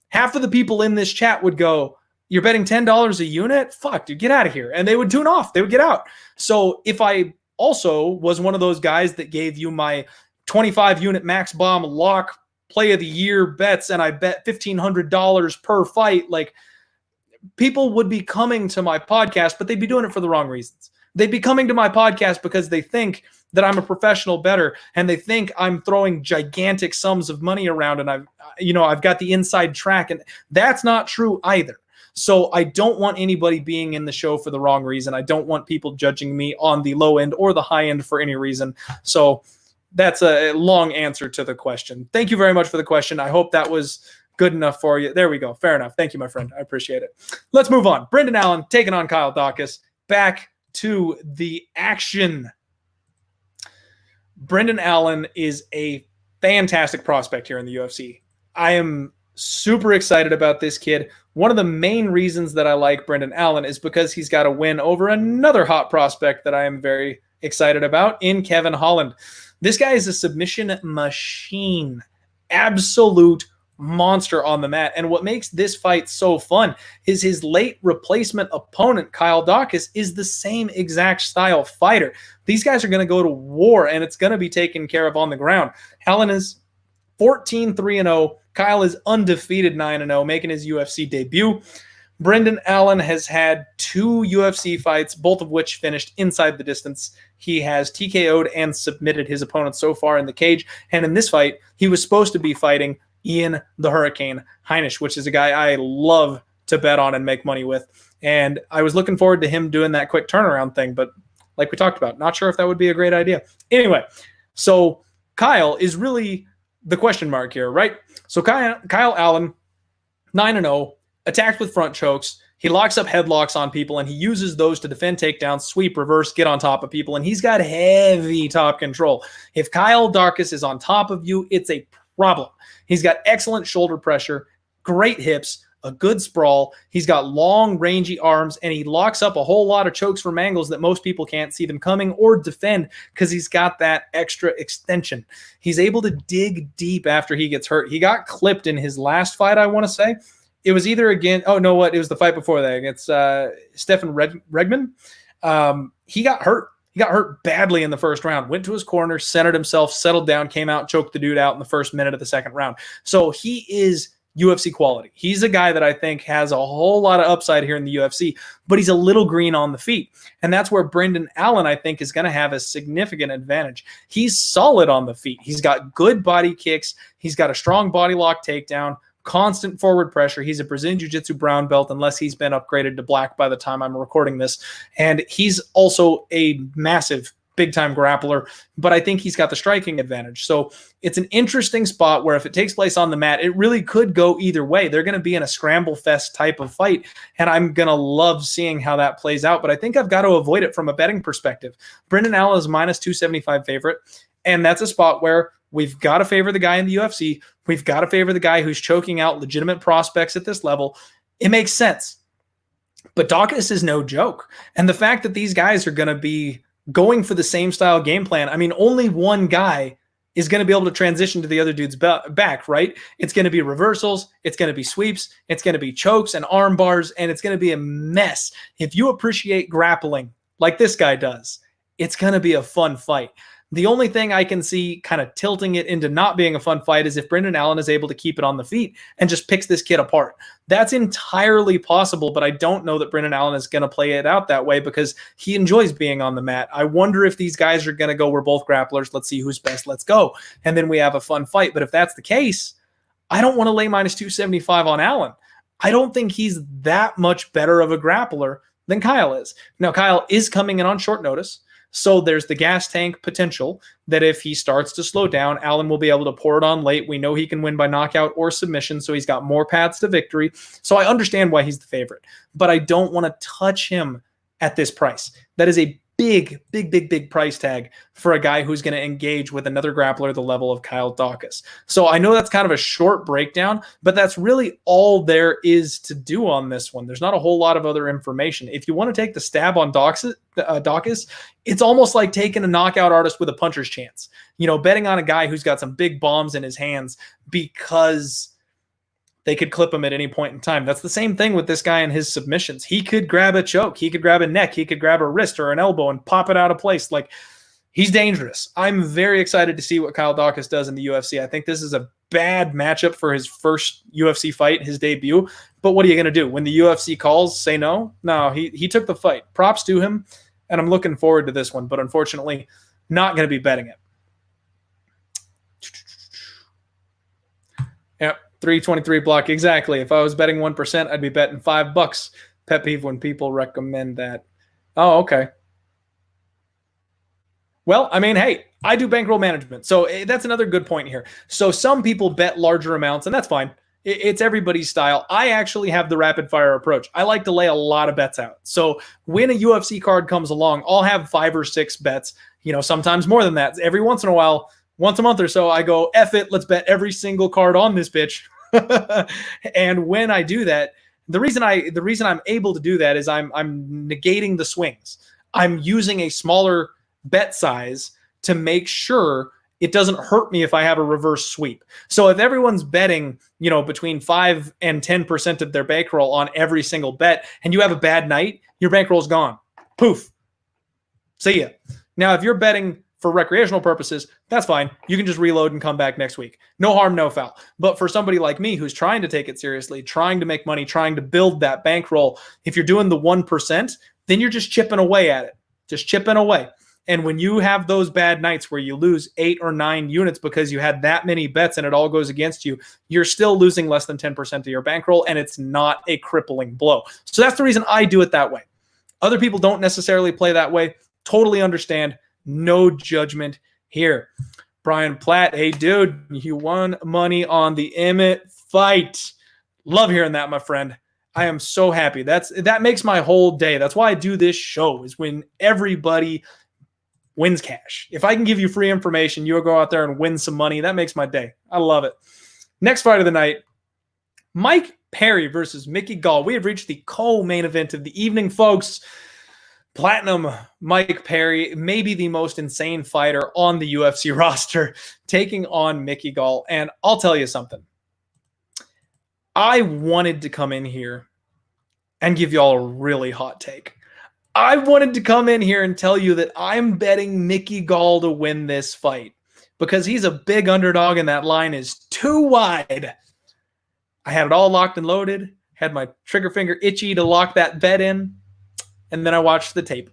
Half of the people in this chat would go, you're betting $10 a unit? Fuck, dude, get out of here. And they would tune off. They would get out. So if I also was one of those guys that gave you my 25 unit max bomb lock play of the year bets, and I bet $1,500 per fight, like, people would be coming to my podcast, but they'd be doing it for the wrong reasons. They'd be coming to my podcast because they think that I'm a professional bettor and they think I'm throwing gigantic sums of money around and I've got the inside track, and that's not true either. So I don't want anybody being in the show for the wrong reason. I don't want people judging me on the low end or the high end for any reason. So that's a long answer to the question. Thank you very much for the question. I hope that was good enough for you. There we go. Fair enough. Thank you, my friend. I appreciate it. Let's move on. Brendan Allen taking on Kyle Daukaus. Back to the action. Brendan Allen is a fantastic prospect here in the UFC. I am super excited about this kid. One of the main reasons that I like Brendan Allen is because he's got a win over another hot prospect that I am very excited about in Kevin Holland. This guy is a submission machine. Absolute monster on the mat. And what makes this fight so fun is his late replacement opponent, Kyle Daukaus, is the same exact style fighter. These guys are going to go to war, and it's going to be taken care of on the ground. Allen is 14-3-0. Kyle is undefeated 9-0, making his UFC debut. Brendan Allen has had 2 UFC fights, both of which finished inside the distance. He has TKO'd and submitted his opponent so far in the cage. And in this fight, he was supposed to be fighting Ian the Hurricane Heinisch, which is a guy I love to bet on and make money with. And I was looking forward to him doing that quick turnaround thing, but like we talked about, not sure if that would be a great idea. Anyway, so Kyle is really the question mark here, right? So Kyle Allen, 9-0, attacked with front chokes. He locks up headlocks on people, and he uses those to defend takedowns, sweep, reverse, get on top of people, and he's got heavy top control. If Kyle Daukaus is on top of you, it's a problem. He's got excellent shoulder pressure, great hips, a good sprawl. He's got long, rangy arms, and he locks up a whole lot of chokes from angles that most people can't see them coming or defend because he's got that extra extension. He's able to dig deep after he gets hurt. He got clipped in his last fight, I want to say. It was either again, oh, no, what? It was the fight before that against Stefan Regman. He got hurt. He got hurt badly in the first round, went to his corner, centered himself, settled down, came out, choked the dude out in the first minute of the second round. So he is UFC quality. He's a guy that I think has a whole lot of upside here in the UFC, but he's a little green on the feet. And that's where Brendan Allen, I think, is going to have a significant advantage. He's solid on the feet. He's got good body kicks. He's got a strong body lock takedown, constant forward pressure. He's a Brazilian Jiu-Jitsu brown belt, unless he's been upgraded to black by the time I'm recording this. And he's also a massive, big-time grappler, but I think he's got the striking advantage. So it's an interesting spot where if it takes place on the mat, it really could go either way. They're going to be in a scramble fest type of fight, and I'm going to love seeing how that plays out, but I think I've got to avoid it from a betting perspective. Brendan Allen is minus 275 favorite, and that's a spot where we've got to favor the guy in the UFC. We've got to favor the guy who's choking out legitimate prospects at this level. It makes sense. But Daukaus is no joke. And the fact that these guys are going to be going for the same style game plan, I mean, only one guy is going to be able to transition to the other dude's back, right? It's going to be reversals. It's going to be sweeps. It's going to be chokes and arm bars, and it's going to be a mess. If you appreciate grappling like this guy does, it's going to be a fun fight. The only thing I can see kind of tilting it into not being a fun fight is if Brendan Allen is able to keep it on the feet and just picks this kid apart. That's entirely possible, but I don't know that Brendan Allen is going to play it out that way because he enjoys being on the mat. I wonder if these guys are going to go, we're both grapplers, let's see who's best, let's go. And then we have a fun fight. But if that's the case, I don't want to lay minus 275 on Allen. I don't think he's that much better of a grappler than Kyle is. Now, Kyle is coming in on short notice. So there's the gas tank potential that if he starts to slow down, Allen will be able to pour it on late. We know he can win by knockout or submission, so he's got more paths to victory. So I understand why he's the favorite, but I don't want to touch him at this price. That is a big price tag for a guy who's going to engage with another grappler the level of Kyle Daukaus. So I know that's kind of a short breakdown, but that's really all there is to do on this one. There's not a whole lot of other information. If you want to take the stab on Daukaus, it's almost like taking a knockout artist with a puncher's chance. You know, betting on a guy who's got some big bombs in his hands because they could clip him at any point in time. That's the same thing with this guy and his submissions. He could grab a choke. He could grab a neck. He could grab a wrist or an elbow and pop it out of place. Like, he's dangerous. I'm very excited to see what Kyle Daukaus does in the UFC. I think this is a bad matchup for his first UFC fight, his debut. But what are you going to do? When the UFC calls, say no? No, he took the fight. Props to him, and I'm looking forward to this one. But unfortunately, not going to be betting it. Yep, 323 block. Exactly. If I was betting 1%, I'd be betting $5. Pet peeve when people recommend that. Oh, okay. Well, I mean, hey, I do bankroll management. So that's another good point here. So some people bet larger amounts, and that's fine. It's everybody's style. I actually have the rapid fire approach. I like to lay a lot of bets out. So when a UFC card comes along, I'll have 5 or 6 bets, sometimes more than that. Every once in a while, once a month or so, I go, F it, let's bet every single card on this bitch. And when I do that, the reason I'm able to do that is I'm negating the swings. I'm using a smaller bet size to make sure it doesn't hurt me if I have a reverse sweep. So if everyone's betting, between 5 and 10% of their bankroll on every single bet, and you have a bad night, your bankroll's gone. Poof. See ya. Now, if you're betting for recreational purposes, that's fine. You can just reload and come back next week. No harm, no foul. But for somebody like me who's trying to take it seriously, trying to make money, trying to build that bankroll, if you're doing the 1%, then you're just chipping away at it. Just chipping away. And when you have those bad nights where you lose 8 or 9 units because you had that many bets and it all goes against you, you're still losing less than 10% of your bankroll, and it's not a crippling blow. So that's the reason I do it that way. Other people don't necessarily play that way. Totally understand. No judgment here. Brian Platt, hey, dude, you won money on the Emmett fight. Love hearing that, my friend. I am so happy. That makes my whole day. That's why I do this show, is when everybody wins cash. If I can give you free information, you'll go out there and win some money. That makes my day. I love it. Next fight of the night, Mike Perry versus Mickey Gall. We have reached the co-main event of the evening, folks. Platinum Mike Perry, maybe the most insane fighter on the UFC roster, taking on Mickey Gall. And I'll tell you something. I wanted to come in here and give y'all a really hot take. I wanted to come in here and tell you that I'm betting Mickey Gall to win this fight because he's a big underdog and that line is too wide. I had it all locked and loaded, had my trigger finger itchy to lock that bet in, and then I watched the tape.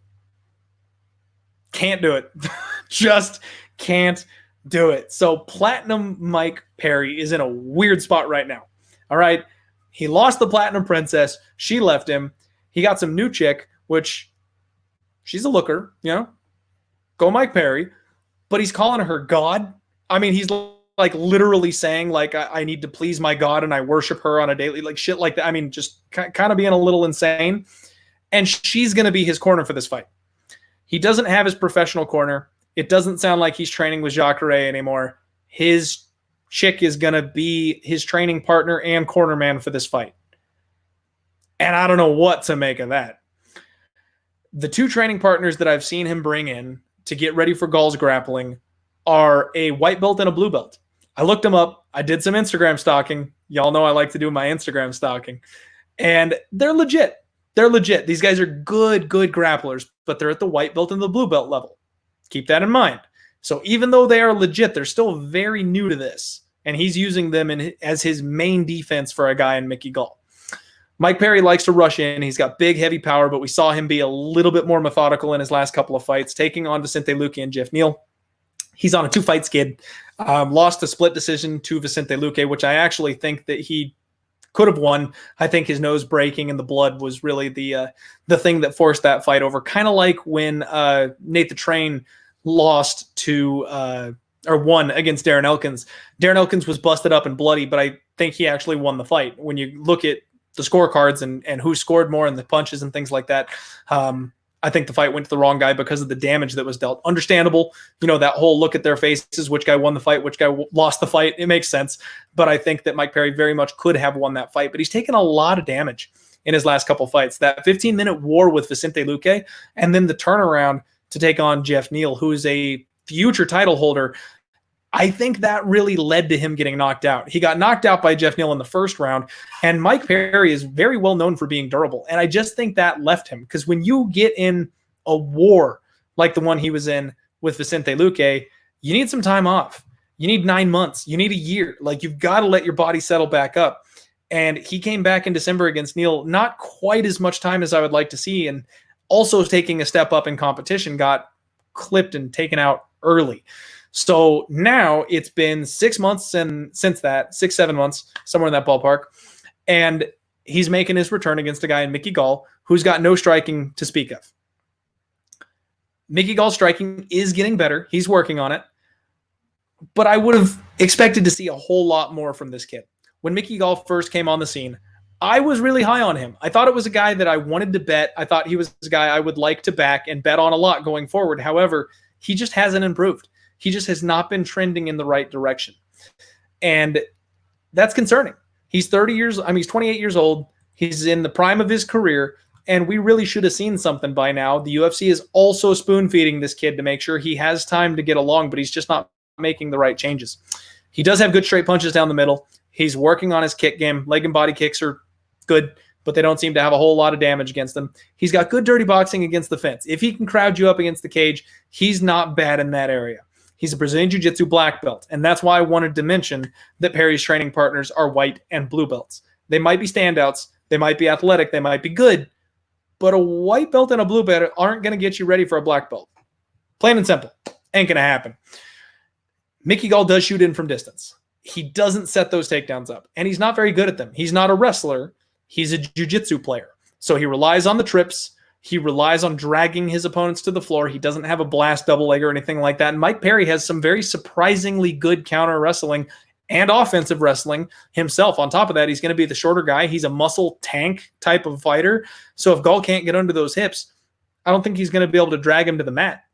Can't do it. Just can't do it. So Platinum Mike Perry is in a weird spot right now. All right. He lost the Platinum Princess. She left him. He got some new chick, which she's a looker, Go Mike Perry. But he's calling her God. I mean, he's like literally saying like, I need to please my God and I worship her on a daily, like shit like that. I mean, just kind of being a little insane. And she's going to be his corner for this fight. He doesn't have his professional corner. It doesn't sound like he's training with Jacare anymore. His chick is going to be his training partner and corner man for this fight. And I don't know what to make of that. The 2 training partners that I've seen him bring in to get ready for Gall's grappling are a white belt and a blue belt. I looked them up. I did some Instagram stalking. Y'all know I like to do my Instagram stalking. And they're legit. They're legit. These guys are good grapplers, but they're at the white belt and the blue belt level. Keep that in mind. So even though they are legit, they're still very new to this. And he's using them as his main defense for a guy in Mickey Gall. Mike Perry likes to rush in. He's got big, heavy power, but we saw him be a little bit more methodical in his last couple of fights, taking on Vicente Luque and Jeff Neal. He's on a 2-fight skid. Lost a split decision to Vicente Luque, which I actually think that he could have won. I think his nose breaking and the blood was really the thing that forced that fight over. Kind of like when Nate the Train lost to or won against Darren Elkins. Darren Elkins was busted up and bloody, but I think he actually won the fight. When you look at the scorecards and who scored more and the punches and things like that, I think the fight went to the wrong guy because of the damage that was dealt. Understandable, that whole look at their faces, which guy won the fight, which guy lost the fight. It makes sense. But I think that Mike Perry very much could have won that fight, but he's taken a lot of damage in his last couple fights. That 15-minute war with Vicente Luque and then the turnaround to take on Jeff Neal, who is a future title holder. I think that really led to him getting knocked out. He got knocked out by Jeff Neal in the first round, and Mike Perry is very well known for being durable. And I just think that left him, because when you get in a war like the one he was in with Vicente Luque, you need some time off. You need 9 months. You need a year. Like, you've got to let your body settle back up. And he came back in December against Neal, not quite as much time as I would like to see, and also taking a step up in competition, got clipped and taken out early. So now it's been 6 months and since that, 6-7 months, somewhere in that ballpark, and he's making his return against a guy in Mickey Gall who's got no striking to speak of. Mickey Gall's striking is getting better. He's working on it. But I would have expected to see a whole lot more from this kid. When Mickey Gall first came on the scene, I was really high on him. I thought it was a guy that I wanted to bet. I thought he was a guy I would like to back and bet on a lot going forward. However, he just hasn't improved. He just has not been trending in the right direction. And that's concerning. He's 28 years old. He's in the prime of his career, and we really should have seen something by now. The UFC is also spoon-feeding this kid to make sure he has time to get along, but he's just not making the right changes. He does have good straight punches down the middle. He's working on his kick game. Leg and body kicks are good, but they don't seem to have a whole lot of damage against them. He's got good dirty boxing against the fence. If he can crowd you up against the cage, he's not bad in that area. He's a Brazilian Jiu-Jitsu black belt, and that's why I wanted to mention that Perry's training partners are white and blue belts. They might be standouts. They might be athletic. They might be good, but a white belt and a blue belt aren't going to get you ready for a black belt. Plain and simple. Ain't going to happen. Mickey Gall does shoot in from distance. He doesn't set those takedowns up, and he's not very good at them. He's not a wrestler. He's a jiu-jitsu player. So he relies on the trips. He relies on dragging his opponents to the floor. He doesn't have a blast double leg or anything like that. And Mike Perry has some very surprisingly good counter wrestling and offensive wrestling himself. On top of that, he's going to be the shorter guy. He's a muscle tank type of fighter. So if Gall can't get under those hips, I don't think he's going to be able to drag him to the mat.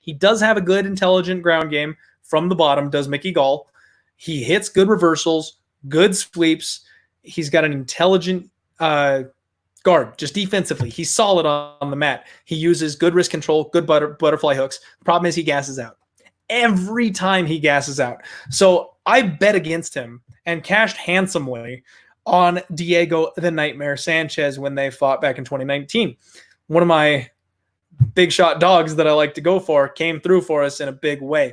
He does have a good, intelligent ground game from the bottom, does Mickey Gall. He hits good reversals, good sweeps. He's got an intelligent guard, just defensively. He's solid on the mat. He uses good wrist control, good butterfly hooks. The problem is he gasses out. Every time he gasses out. So I bet against him and cashed handsomely on Diego the Nightmare Sanchez when they fought back in 2019. One of my big shot dogs that I like to go for came through for us in a big way.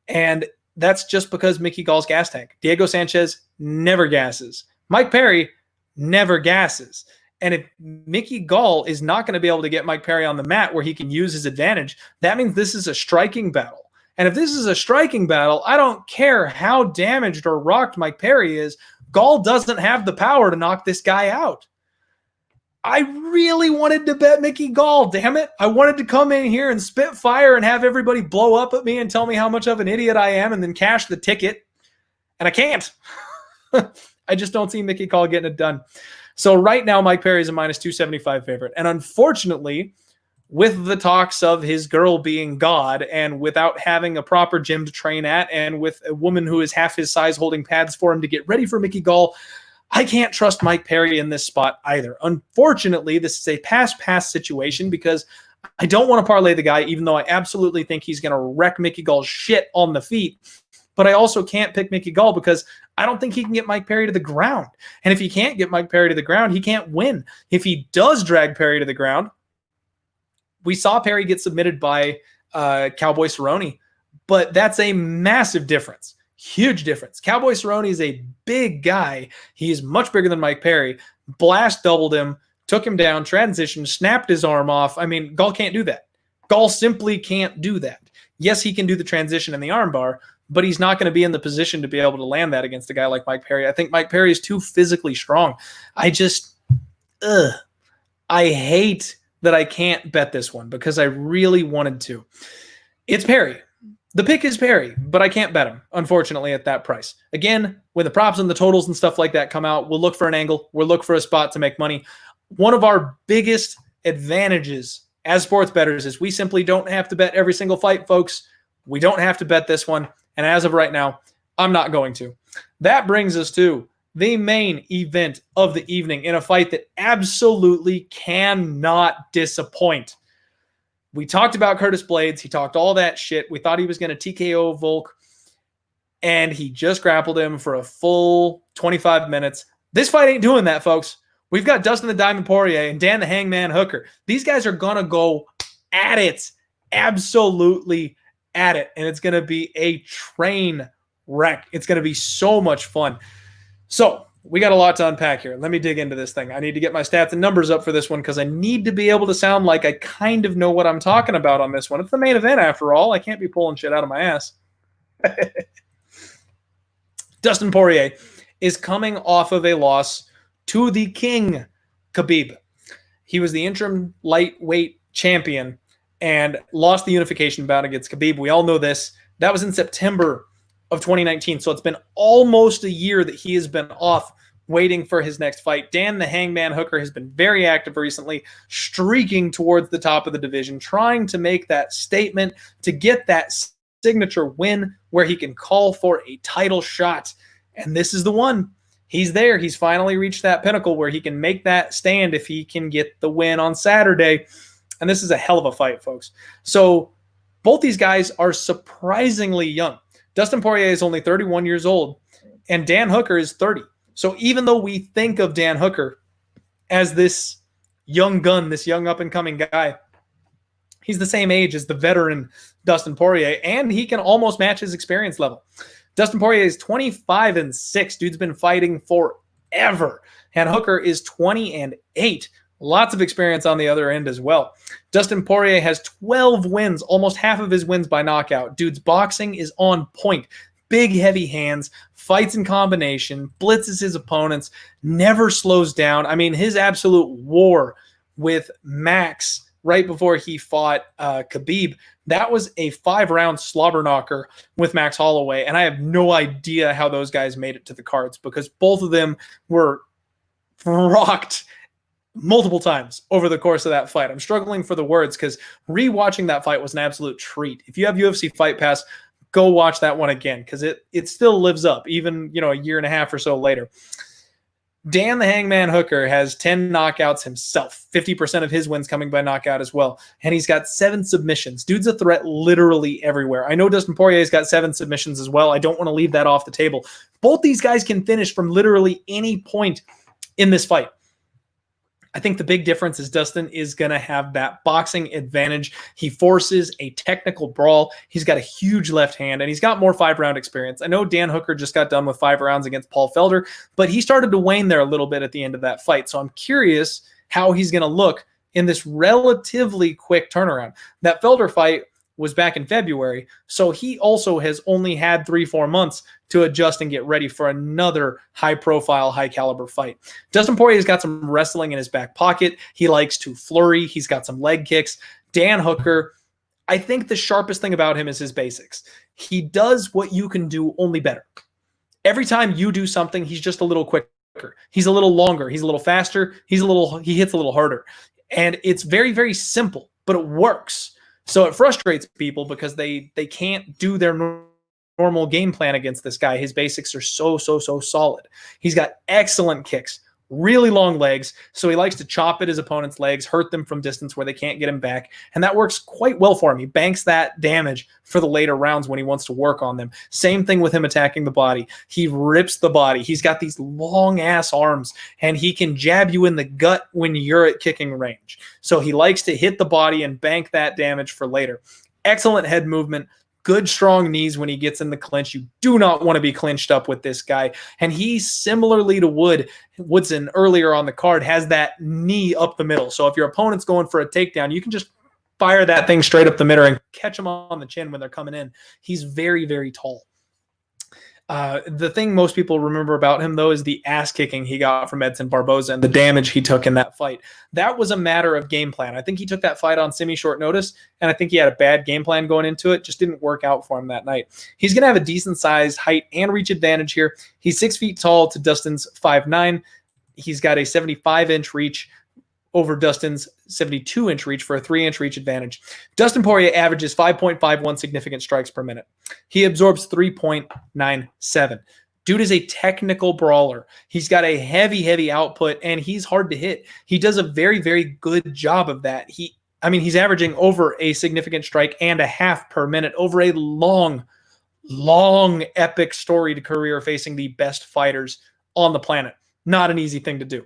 And that's just because Mickey Gall's gas tank. Diego Sanchez never gasses. Mike Perry never gasses. And if Mickey Gall is not going to be able to get Mike Perry on the mat where he can use his advantage, that means this is a striking battle. And if this is a striking battle, I don't care how damaged or rocked Mike Perry is, Gall doesn't have the power to knock this guy out. I really wanted to bet Mickey Gall, damn it. I wanted to come in here and spit fire and have everybody blow up at me and tell me how much of an idiot I am and then cash the ticket. And I can't. I just don't see Mickey Gall getting it done. So right now, Mike Perry is a minus 275 favorite. And unfortunately, with the talks of his girl being God and without having a proper gym to train at and with a woman who is half his size holding pads for him to get ready for Mickey Gall, I can't trust Mike Perry in this spot either. Unfortunately, this is a pass situation because I don't want to parlay the guy, even though I absolutely think he's going to wreck Mickey Gall's shit on the feet. But I also can't pick Mickey Gall because I don't think he can get Mike Perry to the ground. And if he can't get Mike Perry to the ground, he can't win. If he does drag Perry to the ground, we saw Perry get submitted by Cowboy Cerrone, but that's a massive difference. Huge difference. Cowboy Cerrone is a big guy. He is much bigger than Mike Perry. Blast doubled him, took him down, transitioned, snapped his arm off. I mean, Gall can't do that. Gall simply can't do that. Yes, he can do the transition and the armbar, but he's not going to be in the position to be able to land that against a guy like Mike Perry. I think Mike Perry is too physically strong. I hate that I can't bet this one because I really wanted to. It's Perry. The pick is Perry, but I can't bet him, unfortunately, at that price. Again, when the props and the totals and stuff like that come out, we'll look for an angle. We'll look for a spot to make money. One of our biggest advantages as sports bettors is we simply don't have to bet every single fight, folks. We don't have to bet this one. And as of right now, I'm not going to. That brings us to the main event of the evening in a fight that absolutely cannot disappoint. We talked about Curtis Blaydes. He talked all that shit. We thought he was going to TKO Volk, and he just grappled him for a full 25 minutes. This fight ain't doing that, folks. We've got Dustin the Diamond Poirier and Dan the Hangman Hooker. These guys are going to go at it absolutely at it, and it's going to be a train wreck. It's going to be so much fun. So we got a lot to unpack here. Let me dig into this thing. I need to get my stats and numbers up for this one because I need to be able to sound like I kind of know what I'm talking about on this one. It's the main event after all. I can't be pulling shit out of my ass. Dustin Poirier is coming off of a loss to the king, Khabib. He was the interim lightweight champion and lost the unification bout against Khabib. We all know this. That was in September of 2019. So it's been almost a year that he has been off waiting for his next fight. Dan the Hangman Hooker has been very active recently, streaking towards the top of the division, trying to make that statement to get that signature win where he can call for a title shot. And this is the one. He's there. He's finally reached that pinnacle where he can make that stand if he can get the win on Saturday. And this is a hell of a fight, folks. So both these guys are surprisingly young. Dustin Poirier is only 31 years old, and Dan Hooker is 30. So even though we think of Dan Hooker as this young gun, this young up-and-coming guy, he's the same age as the veteran Dustin Poirier, and he can almost match his experience level. Dustin Poirier is 25-6. Dude's been fighting forever. And Hooker is 20-8. Lots of experience on the other end as well. Dustin Poirier has 12 wins, almost half of his wins by knockout. Dude's boxing is on point. Big, heavy hands, fights in combination, blitzes his opponents, never slows down. I mean, his absolute war with Max right before he fought Khabib, that was a 5-round slobber knocker with Max Holloway, and I have no idea how those guys made it to the cards because both of them were rocked multiple times over the course of that fight. I'm struggling for the words because rewatching that fight was an absolute treat. If you have UFC Fight Pass, go watch that one again because it still lives up, even a year and a half or so later. Dan the Hangman Hooker has 10 knockouts himself, 50% of his wins coming by knockout as well. And he's got 7 submissions. Dude's a threat literally everywhere. I know Dustin Poirier's got 7 submissions as well. I don't want to leave that off the table. Both these guys can finish from literally any point in this fight. I think the big difference is Dustin is going to have that boxing advantage. He forces a technical brawl. He's got a huge left hand, and he's got more 5-round experience. I know Dan Hooker just got done with 5 rounds against Paul Felder, but he started to wane there a little bit at the end of that fight. So I'm curious how he's going to look in this relatively quick turnaround. That Felder fight was back in February, so he also has only had 3-4 months to adjust and get ready for another high-profile, high-caliber fight. Dustin Poirier's got some wrestling in his back pocket. He likes to flurry. He's got some leg kicks. Dan Hooker, I think the sharpest thing about him is his basics. He does what you can do, only better. Every time you do something, he's just a little quicker. He's a little longer. He's a little faster. He hits a little harder. And it's very, very simple, but it works. So it frustrates people because they can't do their normal game plan against this guy. His basics are so solid. He's got excellent kicks, really long legs, so he likes to chop at his opponent's legs, hurt them from distance where they can't get him back, and that works quite well for him. He banks that damage for the later rounds when he wants to work on them. Same thing with him attacking the body. He rips the body. He's got these long-ass arms, and he can jab you in the gut when you're at kicking range. So he likes to hit the body and bank that damage for later. Excellent head movement. Good strong knees when he gets in the clinch. You do not want to be clinched up with this guy. And he, similarly to Woodson earlier on the card, has that knee up the middle. So if your opponent's going for a takedown, you can just fire that thing straight up the middle and catch them on the chin when they're coming in. He's very, very tall. The thing most people remember about him, though, is the ass kicking he got from Edson Barboza and the damage he took in that fight. That was a matter of game plan. I think he took that fight on semi-short notice, and I think he had a bad game plan going into it. Just didn't work out for him that night. He's going to have a decent-sized height and reach advantage here. He's 6 feet tall to Dustin's 5'9". He's got a 75-inch reach over Dustin's 72-inch reach for a 3-inch reach advantage. Dustin Poirier averages 5.51 significant strikes per minute. He absorbs 3.97. Dude is a technical brawler. He's got a heavy output, and he's hard to hit. He does a very, very good job of that. He's averaging over a significant strike and a half per minute over a long, epic storied career facing the best fighters on the planet. Not an easy thing to do.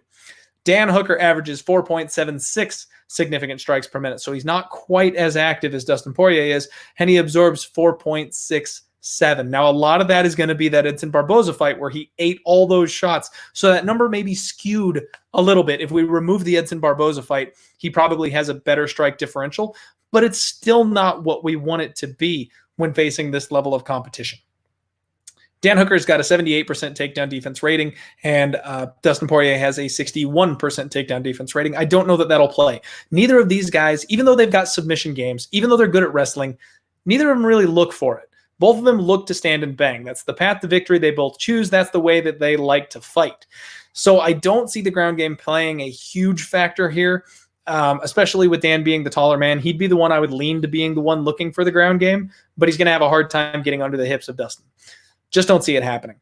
Dan Hooker averages 4.76 significant strikes per minute, so he's not quite as active as Dustin Poirier is, and he absorbs 4.67. Now, a lot of that is going to be that Edson Barboza fight where he ate all those shots, so that number may be skewed a little bit. If we remove the Edson Barboza fight, he probably has a better strike differential, but it's still not what we want it to be when facing this level of competition. Dan Hooker's got a 78% takedown defense rating, and Dustin Poirier has a 61% takedown defense rating. I don't know that that'll play. Neither of these guys, even though they've got submission games, even though they're good at wrestling, neither of them really look for it. Both of them look to stand and bang. That's the path to victory they both choose. That's the way that they like to fight. So I don't see the ground game playing a huge factor here, especially with Dan being the taller man. He'd be the one I would lean to being the one looking for the ground game, but he's going to have a hard time getting under the hips of Dustin. Just don't see it happening.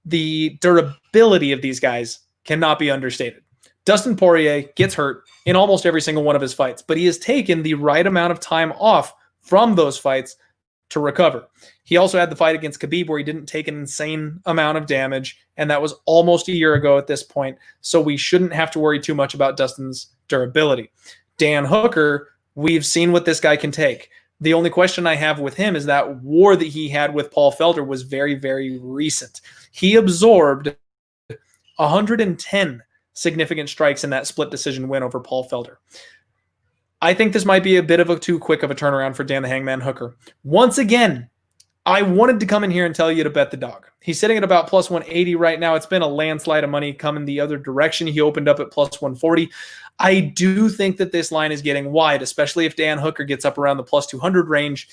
The durability of these guys cannot be understated. Dustin Poirier gets hurt in almost every single one of his fights, but he has taken the right amount of time off from those fights to recover. He also had the fight against Khabib where he didn't take an insane amount of damage, and that was almost a year ago at this point, so we shouldn't have to worry too much about Dustin's durability. Dan Hooker, we've seen what this guy can take. The only question I have with him is that war that he had with Paul Felder was very, very recent. He absorbed 110 significant strikes in that split decision win over Paul Felder. I think this might be a bit of a too quick of a turnaround for Dan the Hangman Hooker. Once again, I wanted to come in here and tell you to bet the dog. He's sitting at about plus 180 right now. It's been a landslide of money coming the other direction. He opened up at plus 140. I do think that this line is getting wide, especially if Dan Hooker gets up around the plus 200 range.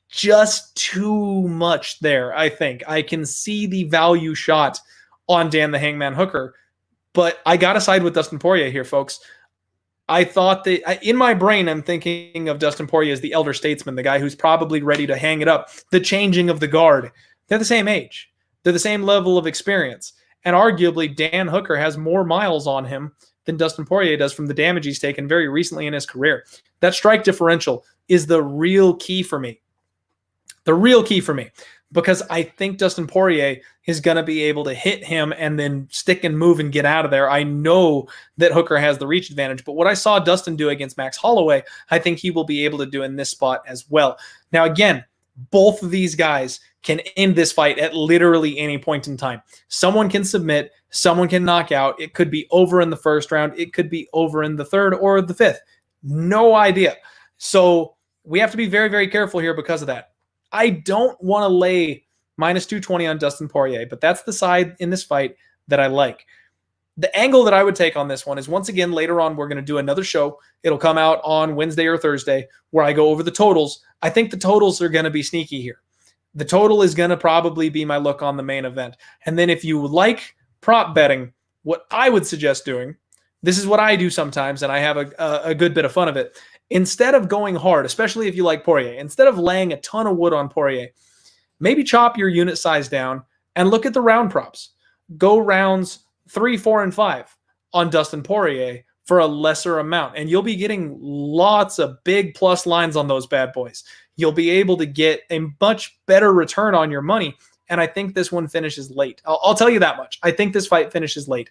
Just too much there, I think. I can see the value shot on Dan the Hangman Hooker, but I got to side with Dustin Poirier here, folks. I thought that in my brain, I'm thinking of Dustin Poirier as the elder statesman, the guy who's probably ready to hang it up, the changing of the guard. They're the same age. They're the same level of experience. And arguably, Dan Hooker has more miles on him than Dustin Poirier does from the damage he's taken very recently in his career. That strike differential is the real key for me. The real key for me. Because I think Dustin Poirier is going to be able to hit him and then stick and move and get out of there. I know that Hooker has the reach advantage, but what I saw Dustin do against Max Holloway, I think he will be able to do in this spot as well. Now, again, both of these guys can end this fight at literally any point in time. Someone can submit, someone can knock out. It could be over in the first round. It could be over in the third or the fifth. No idea. So we have to be very, very careful here because of that. I don't want to lay minus 220 on Dustin Poirier, but that's the side in this fight that I like. The angle that I would take on this one is, once again, later on, we're going to do another show. It'll come out on Wednesday or Thursday where I go over the totals. I think the totals are going to be sneaky here. The total is going to probably be my look on the main event. And then if you like prop betting, what I would suggest doing, this is what I do sometimes, and I have a good bit of fun of it. Instead of going hard, especially if you like Poirier, instead of laying a ton of wood on Poirier, maybe chop your unit size down and look at the round props. Go rounds 3, 4, and 5 on Dustin Poirier for a lesser amount, and you'll be getting lots of big plus lines on those bad boys. You'll be able to get a much better return on your money, and I think this one finishes late. I'll tell you that much. I think this fight finishes late.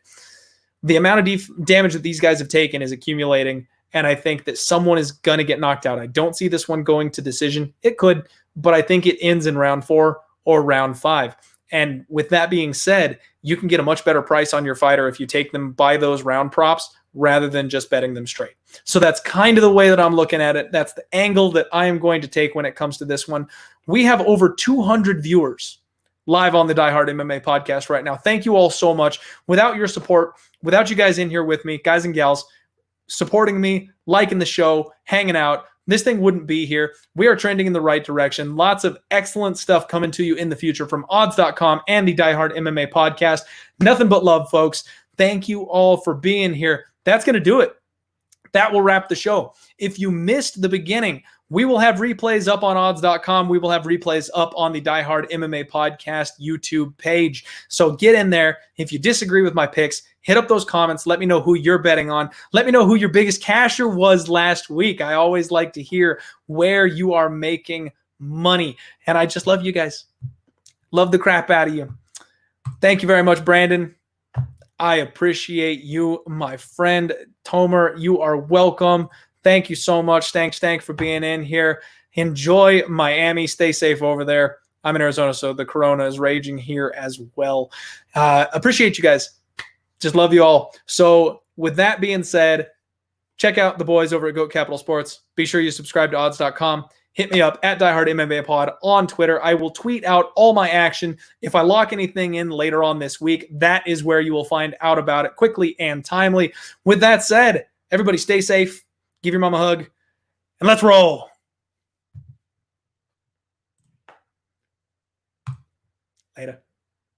The amount of damage that these guys have taken is accumulating, and I think that someone is going to get knocked out. I don't see this one going to decision. It could, but I think it ends in round 4 or round 5. And with that being said, you can get a much better price on your fighter if you take them by those round props rather than just betting them straight. So that's kind of the way that I'm looking at it. That's the angle that I am going to take when it comes to this one. We have over 200 viewers live on the Die Hard MMA podcast right now. Thank you all so much. Without your support, without you guys in here with me, guys and gals, supporting me, liking the show, hanging out, this thing wouldn't be here. We are trending in the right direction. Lots of excellent stuff coming to you in the future from odds.com and the Die Hard MMA podcast. Nothing but love, folks. Thank you all for being here. That's going to do it. That will wrap the show. If you missed the beginning, we will have replays up on odds.com. We will have replays up on the Die Hard MMA podcast YouTube page. So get in there. If you disagree with my picks, hit up those comments. Let me know who you're betting on. Let me know who your biggest casher was last week. I always like to hear where you are making money. And I just love you guys. Love the crap out of you. Thank you very much, Brandon. I appreciate you, my friend. Tomer, you are welcome. Thank you so much. Thanks for being in here. Enjoy Miami. Stay safe over there. I'm in Arizona, so the corona is raging here as well. Appreciate you guys. Just love you all. So with that being said, check out the boys over at Goat Capital Sports. Be sure you subscribe to odds.com. Hit me up at DieHardMMAPod on Twitter. I will tweet out all my action. If I lock anything in later on this week, that is where you will find out about it quickly and timely. With that said, everybody stay safe. Give your mom a hug. And let's roll.